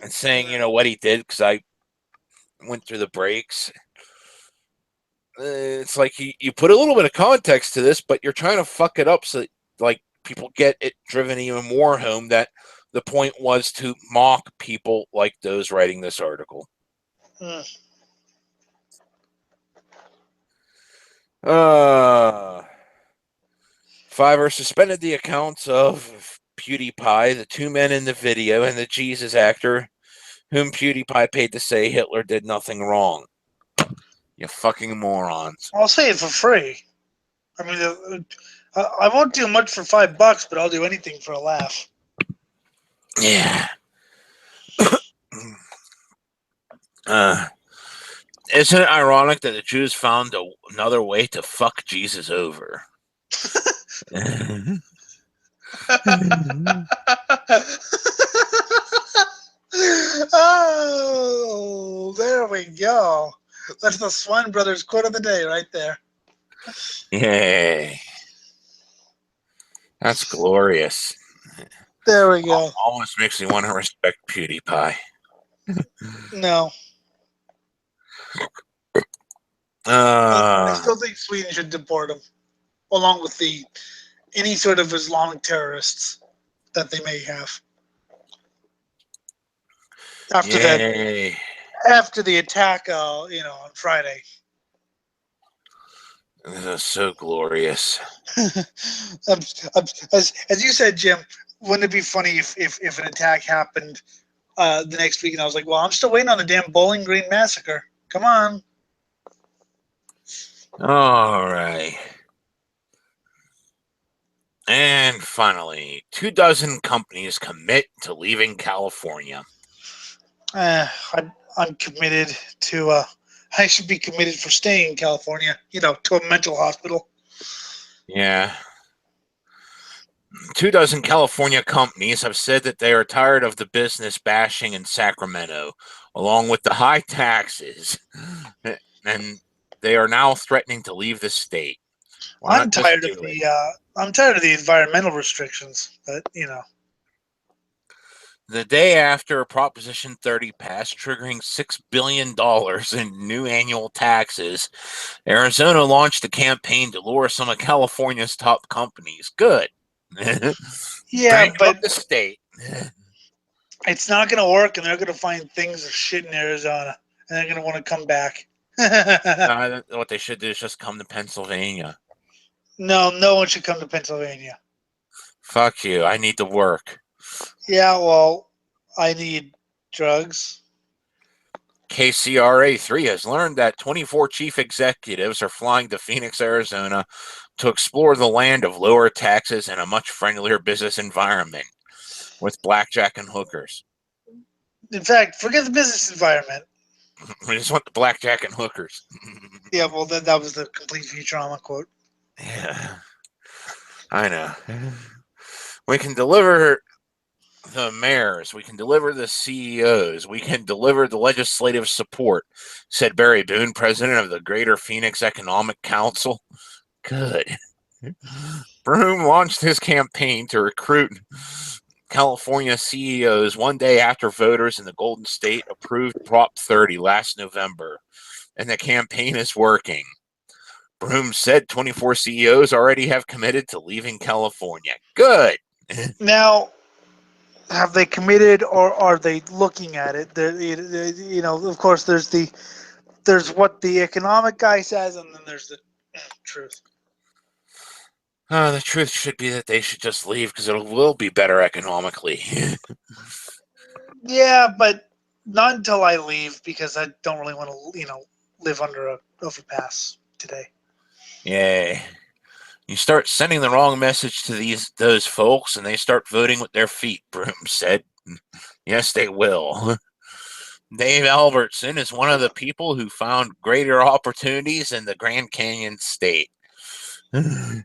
and saying, what he did, because I went through the breaks. It's like you put a little bit of context to this, but you're trying to fuck it up so that, like, people get it driven even more home that the point was to mock people like those writing this article. Fiverr suspended the accounts of PewDiePie, the two men in the video, and the Jesus actor, whom PewDiePie paid to say Hitler did nothing wrong. You fucking morons. I'll say it for free. I mean, I won't do much for $5, but I'll do anything for a laugh. Yeah. Isn't it ironic that the Jews found another way to fuck Jesus over? Oh, there we go. That's the Swine Brothers quote of the day right there. Yay. That's glorious. There we go. Almost makes me want to respect PewDiePie. No. I still think Sweden should deport him, along with any sort of Islamic terrorists that they may have. After the attack, on Friday. This is so glorious. As you said, Jim, wouldn't it be funny if an attack happened the next week and I was like, well, I'm still waiting on the damn Bowling Green massacre. Come on. All right. And finally, 24 companies commit to leaving California. I'm committed to. I should be committed for staying in California. To a mental hospital. Yeah. 24 California companies have said that they are tired of the business bashing in Sacramento, along with the high taxes, and they are now threatening to leave the state. I'm tired of the environmental restrictions, but The day after Proposition 30 passed, triggering $6 billion in new annual taxes, Arizona launched a campaign to lure some of California's top companies. Good. Yeah, but the state. It's not going to work, and they're going to find things of shit in Arizona, and they're going to want to come back. What they should do is just come to Pennsylvania. No one should come to Pennsylvania. Fuck you. I need to work. Yeah, well, I need drugs. KCRA 3 has learned that 24 chief executives are flying to Phoenix, Arizona to explore the land of lower taxes and a much friendlier business environment with blackjack and hookers. In fact, forget the business environment. We just want the blackjack and hookers. Yeah, well, that was the complete Futurama quote. Yeah, I know. We can deliver the mayors, we can deliver the CEOs, we can deliver the legislative support, said Barry Boone, president of the Greater Phoenix Economic Council. Good. Broome launched his campaign to recruit California CEOs one day after voters in the Golden State approved Prop 30 last November, and the campaign is working. Broome said 24 CEOs already have committed to leaving California. Good. Now, have they committed, or are they looking at it? Of course, there's what the economic guy says, and then there's the truth. The truth should be that they should just leave because it will be better economically. Yeah, but not until I leave, because I don't really want to, live under a overpass today. Yay. You start sending the wrong message to those folks, and they start voting with their feet, Broome said. Yes, they will. Dave Albertson is one of the people who found greater opportunities in the Grand Canyon state. We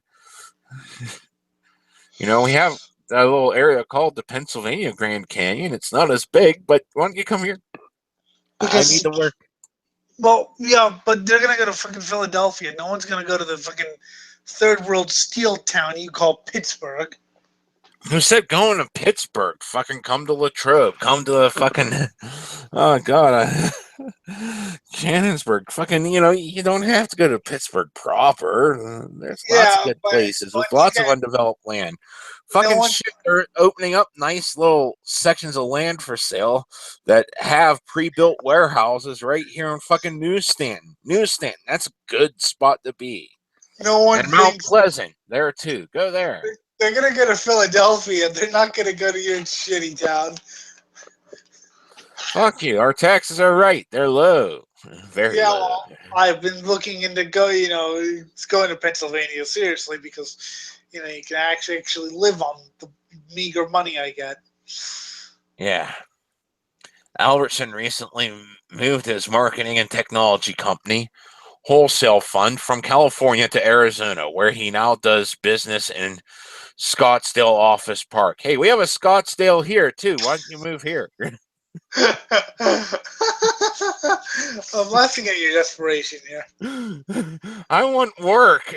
have a little area called the Pennsylvania Grand Canyon. It's not as big, but why don't you come here? Because, I need to work. Well, yeah, but they're going to go to fucking Philadelphia. No one's going to go to the fucking third world steel town you call Pittsburgh. Who said going to Pittsburgh? Fucking come to Latrobe. Come to the fucking... Oh, God. Cannonsburg. Fucking, you don't have to go to Pittsburgh proper. There's lots of good places with lots of undeveloped land. Fucking shit, they're opening up nice little sections of land for sale that have pre-built warehouses right here in fucking Newsstand. That's a good spot to be. And Mount Pleasant, there too. Go there. They're going to go to Philadelphia. They're not going to go to your shitty town. Fuck you. Our taxes are right. They're low. Very low. Well, I've been looking into going to Pennsylvania seriously, because, you can actually live on the meager money I get. Yeah. Albertson recently moved his marketing and technology company, Wholesale Fund, from California to Arizona, where he now does business in Scottsdale Office Park. Hey, we have a Scottsdale here, too. Why don't you move here? I'm laughing at your desperation here. I want work.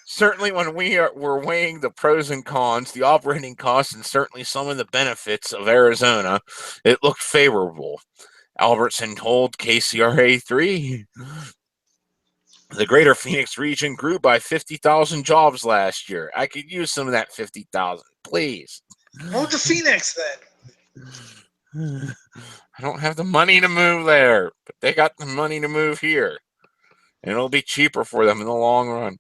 Certainly, when we're weighing the pros and cons, the operating costs, and certainly some of the benefits of Arizona, it looked favorable. Albertson told KCRA 3. The Greater Phoenix region grew by 50,000 jobs last year. I could use some of that 50,000, please. Move to Phoenix, then. I don't have the money to move there, but they got the money to move here. And it'll be cheaper for them in the long run.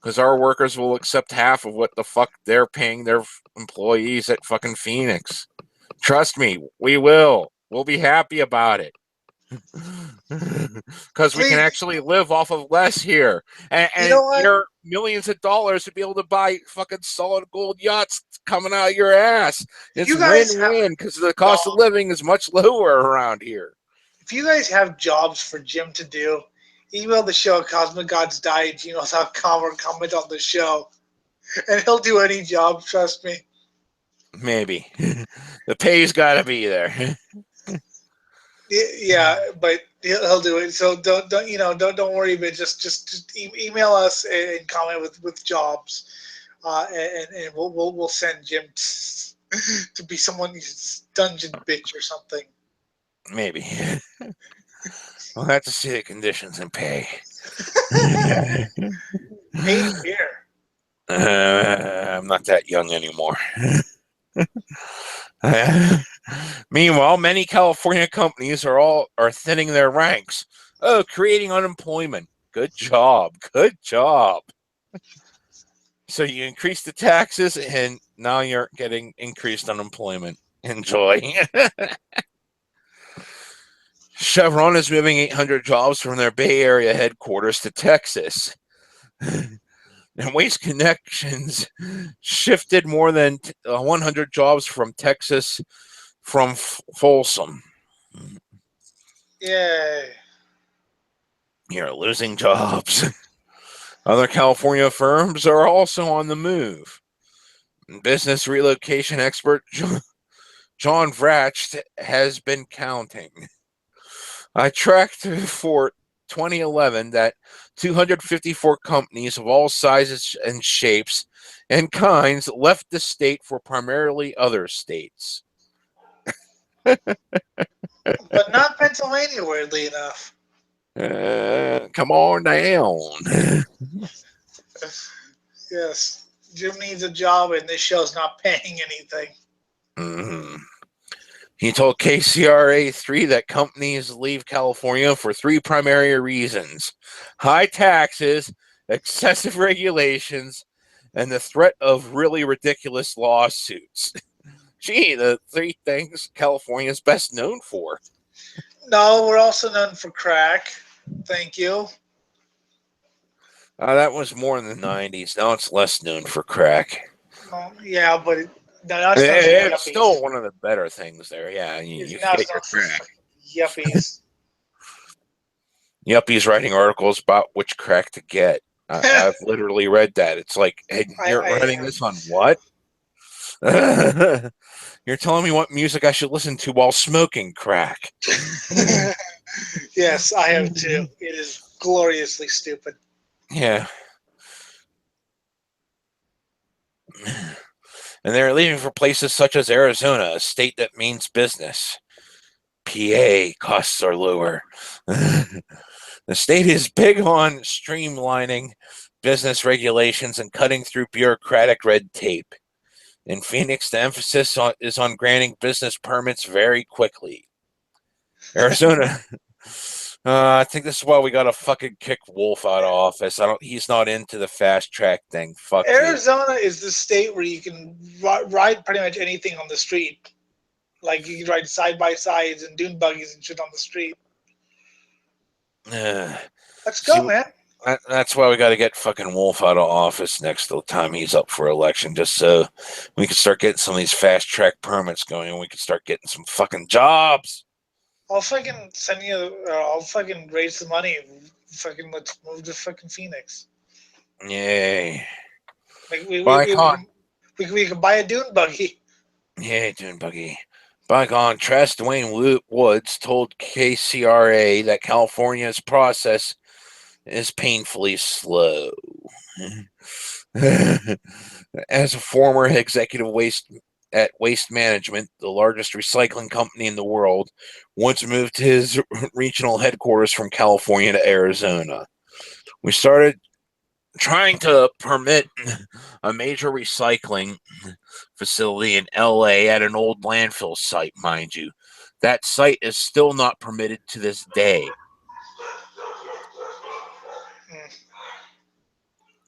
Because our workers will accept half of what the fuck they're paying their employees at fucking Phoenix. Trust me, we will. We'll be happy about it. Because we can actually live off of less here. And your millions of dollars to be able to buy fucking solid gold yachts coming out of your ass. It's win-win, because the cost of living is much lower around here. If you guys have jobs for Jim to do, email the show at Cosmicgodsdie@gmail.com or comment on the show. And he'll do any job, trust me. Maybe. The pay's got to be there. Yeah, but he'll do it. So don't worry. But just email us and comment with jobs, and we'll send Jim to be someone's dungeon bitch or something. Maybe. We'll have to see the conditions and pay. Pay here. I'm not that young anymore. Meanwhile, many California companies are thinning their ranks. Oh, creating unemployment. Good job. Good job. So you increase the taxes, and now you're getting increased unemployment. Enjoy. Chevron is moving 800 jobs from their Bay Area headquarters to Texas. And Waste Connections shifted more than 100 jobs from Texas from Folsom. Yay. You're losing jobs. Other California firms are also on the move. Business relocation expert John Vracht has been counting. I tracked for 2011 that 254 companies of all sizes and shapes and kinds left the state for primarily other states. But not Pennsylvania, weirdly enough. Come on down. Yes. Jim needs a job, and this show's not paying anything. Mm-hmm. He told KCRA3 that companies leave California for 3 primary reasons: high taxes, excessive regulations, and the threat of really ridiculous lawsuits. Gee, the 3 things California's best known for. No, we're also known for crack. Thank you. That was more in the 90s. Now it's less known for crack. Yeah, but now it's known for It's yuppies. still one of the better things there. Yeah, you Now can it's get your known crack. for yuppies. Yuppies writing articles about which crack to get. I've literally read that. It's like, hey, you're writing this on what? You're telling me what music I should listen to while smoking crack. Yes, I have too. It is gloriously stupid. Yeah. And they're leaving for places such as Arizona, a state that means business. PA costs are lower. The state is big on streamlining business regulations and cutting through bureaucratic red tape. In Phoenix, the emphasis is on granting business permits very quickly. Arizona, I think this is why we got to fucking kick Wolf out of office. He's not into the fast track thing. Fuck you. Arizona is the state where you can ride pretty much anything on the street. Like you can ride side by sides and dune buggies and shit on the street. Let's go, man. That's why we got to get fucking Wolf out of office next time he's up for election, just so we can start getting some of these fast track permits going, and we can start getting some fucking jobs. I'll fucking send you. I'll fucking raise the money. Fucking let's move to fucking Phoenix. Yay! Like we can buy a dune buggy. Yay, dune buggy. By contrast, Dwayne Woods told KCRA that California's process is painfully slow. As a former executive at Waste Management, the largest recycling company in the world, Woods moved his regional headquarters from California to Arizona. We started trying to permit a major recycling facility in LA at an old landfill site, mind you. That site is still not permitted to this day.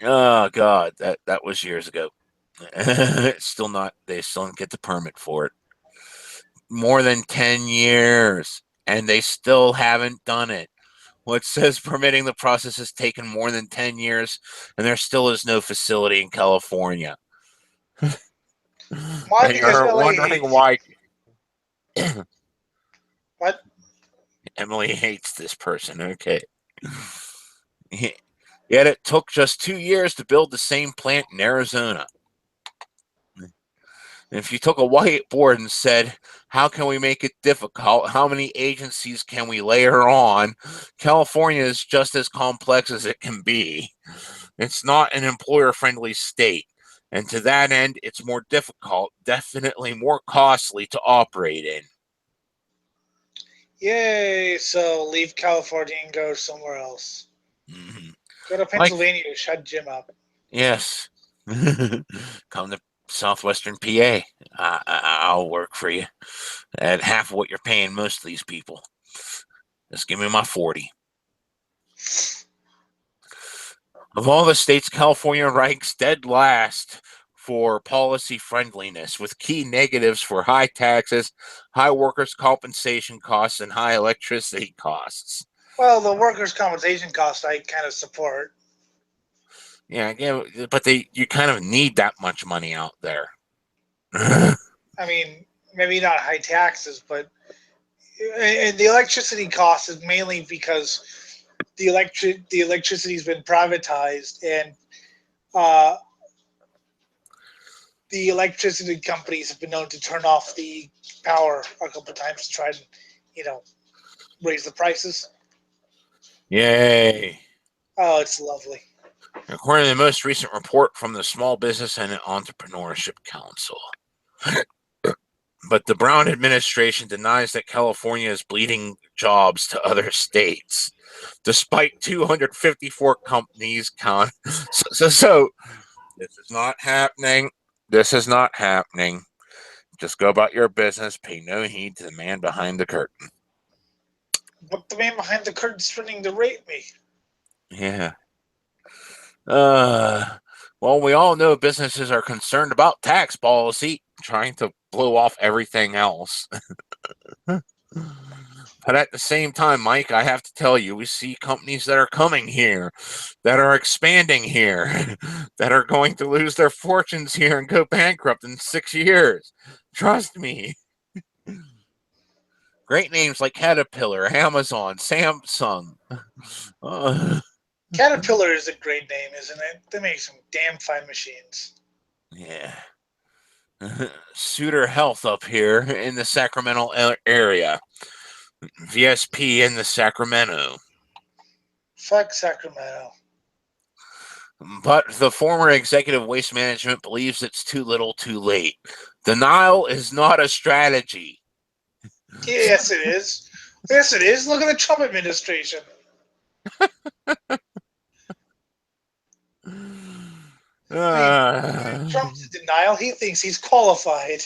Oh God, that was years ago. Still not. They still don't get the permit for it. More than 10 years, and they still haven't done it. What says permitting the process has taken more than 10 years, and there still is no facility in California. Why? And Because you're wondering why. What? Emily hates this person. Okay. Yet it took just 2 years to build the same plant in Arizona. If you took a whiteboard and said, how can we make it difficult? How many agencies can we layer on? California is just as complex as it can be. It's not an employer-friendly state. And to that end, it's more difficult, definitely more costly to operate in. Yay! So leave California and go somewhere else. Mm-hmm. Go to Pennsylvania to shut Jim up. Yes. Come to southwestern PA. I'll work for you at half of what you're paying most of these people. Just give me my 40. Of all the states, California ranks dead last for policy friendliness, with key negatives for high taxes, high workers' compensation costs, and high electricity costs. Well, the workers' compensation cost I kind of support. Yeah, but you kind of need that much money out there. I mean, maybe not high taxes, but and the electricity cost is mainly because the electricity's been privatized, and uh, the electricity companies have been known to turn off the power a couple of times to try and, raise the prices. Yay. Oh, it's lovely. According to the most recent report from the Small Business and Entrepreneurship Council. But the Brown administration denies that California is bleeding jobs to other states, despite 254 companies count. So this is not happening. This is not happening. Just go about your business. Pay no heed to the man behind the curtain. But the man behind the curtain's threatening to rape me. Yeah. Well, we all know businesses are concerned about tax policy, trying to blow off everything else. But at the same time, Mike, I have to tell you, we see companies that are coming here, that are expanding here, that are going to lose their fortunes here and go bankrupt in 6 years. Trust me. Great names like Caterpillar, Amazon, Samsung. Caterpillar is a great name, isn't it? They make some damn fine machines. Yeah. Suter Health up here in the Sacramento area. VSP in the Sacramento. Fuck Sacramento. But the former executive of Waste Management believes it's too little too late. Denial is not a strategy. Yes, it is. Yes, it is. Look at the Trump administration. Trump's in denial. He thinks he's qualified.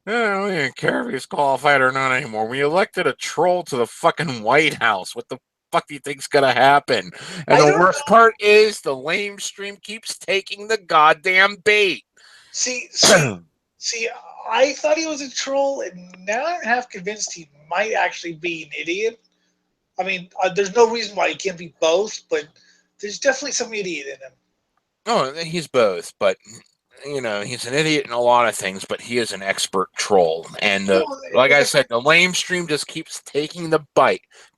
I don't even care if he's qualified or not anymore. We elected a troll to the fucking White House. What the fuck do you think's gonna happen? And the worst part is the lame stream keeps taking the goddamn bait. See, I thought he was a troll, and now I'm half convinced he might actually be an idiot. I mean, there's no reason why he can't be both, but there's definitely some idiot in him. Oh, he's both, but he's an idiot in a lot of things, but he is an expert troll. And like I said, the lame stream just keeps taking the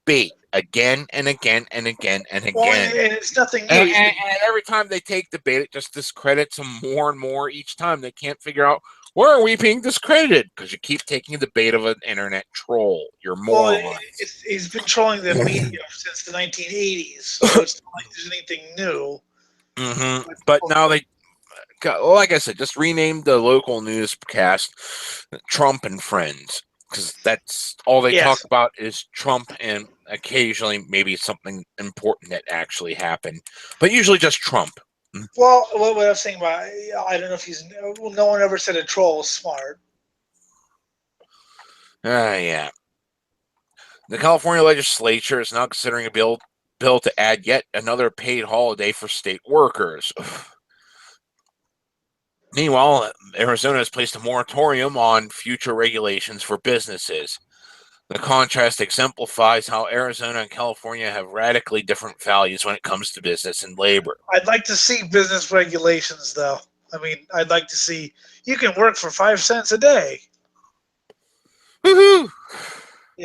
bait again and again and again and again. Well, and it's nothing new. And every time they take the bait, it just discredits him more and more each time. They can't figure out, where are we being discredited? Because you keep taking the bait of an internet troll. You're moron. Well, he's been trolling the media since the 1980s, so it's not like there's anything new. Mm-hmm. But now they, like I said, just renamed the local newscast Trump and Friends, because that's all they talk about is Trump and occasionally maybe something important that actually happened, but usually just Trump. Well, what I was saying about, I don't know if he's, no one ever said a troll was smart. Yeah. The California legislature is now considering a bill to add yet another paid holiday for state workers. Meanwhile, Arizona has placed a moratorium on future regulations for businesses. The contrast exemplifies how Arizona and California have radically different values when it comes to business and labor. I'd like to see business regulations, though. I mean, I'd like to see you can work for 5 cents a day. Woohoo!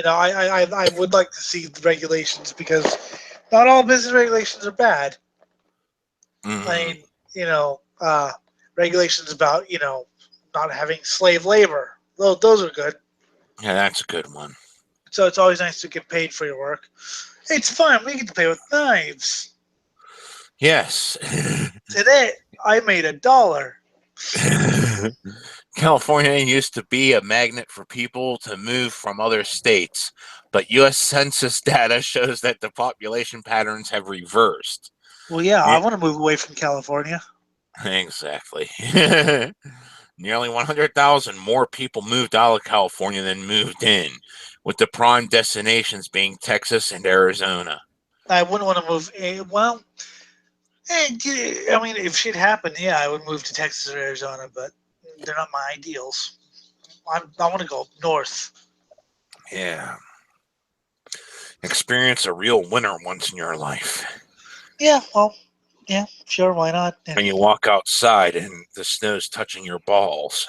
I would like to see the regulations, because not all business regulations are bad. Mm-hmm. I mean, regulations about, not having slave labor. Those are good. Yeah, that's a good one. So it's always nice to get paid for your work. It's fun. We get to pay with knives. Yes. Today, I made $1. California used to be a magnet for people to move from other states, but U.S. Census data shows that the population patterns have reversed. Well, yeah, I want to move away from California. Exactly. Nearly 100,000 more people moved out of California than moved in, with the prime destinations being Texas and Arizona. I wouldn't want to move. Well, I mean, if shit happened, yeah, I would move to Texas or Arizona, but they're not my ideals. I want to go north. Yeah. Experience a real winter once in your life. Yeah, well, yeah, sure, why not? And And you walk outside and the snow's touching your balls.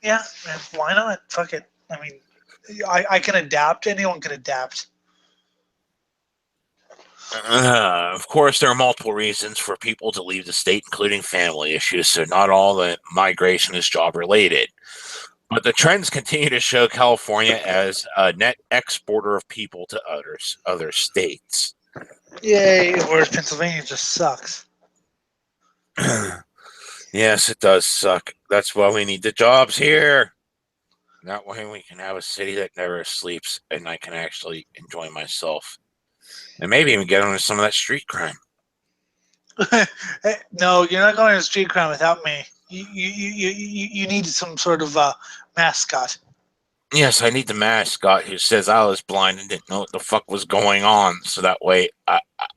yeah, and why not? Fuck it. I mean, I can adapt. Anyone can adapt. Of course, there are multiple reasons for people to leave the state, including family issues, so not all the migration is job related. But the trends continue to show California as a net exporter of people to other states. Yay, whereas Pennsylvania just sucks. Yes, it does suck. That's why we need the jobs here. That way we can have a city that never sleeps and I can actually enjoy myself. And maybe even get on some of that street crime. Hey, no, you're not going to street crime without me. You need some sort of mascot. Yes, I need the mascot who says I was blind and didn't know what the fuck was going on, so that way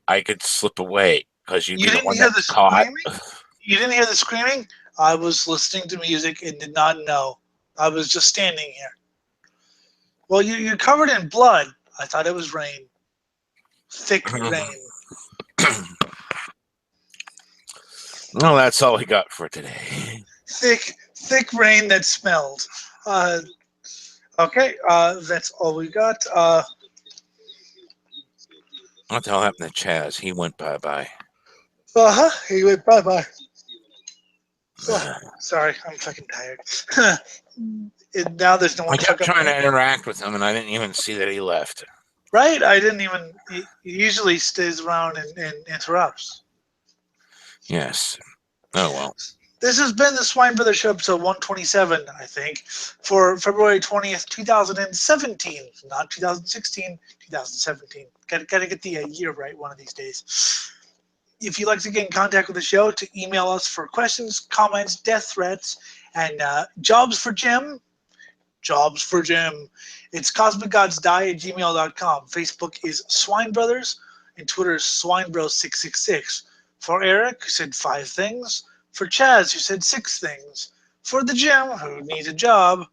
I could slip away because you'd You be the didn't one hear that the caught. screaming? You didn't hear the screaming? I was listening to music and did not know. I was just standing here. Well, you're covered in blood. I thought it was rain. Thick rain. Well, that's all we got for today. Thick rain that smelled. Okay, that's all we got. What the hell happened to Chaz? He went bye-bye. He went bye-bye. Oh, sorry, I'm fucking tired. Now there's no one I kept to trying to interact with him, and I didn't even see that he left. Right? I didn't even. He usually stays around and interrupts. Yes. Oh, well. This has been the Swine Brothers Show, episode 127, I think, for February 20th, 2017. Not 2016, 2017. Gotta get the year right one of these days. If you'd like to get in contact with the show, to email us for questions, comments, death threats, and jobs for Jim. Jobs for Jim. It's Cosmicgodsdie at gmail.com. Facebook is Swine Brothers, and Twitter is SwineBros666. For Eric, who said 5 things. For Chaz, who said 6 things. For the Jim, who needs a job.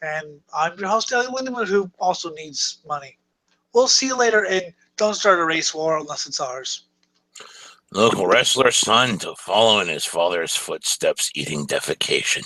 And I'm your host, Ellie Lindemann, who also needs money. We'll see you later, and don't start a race war unless it's ours. Local wrestler's son to follow in his father's footsteps eating defecation.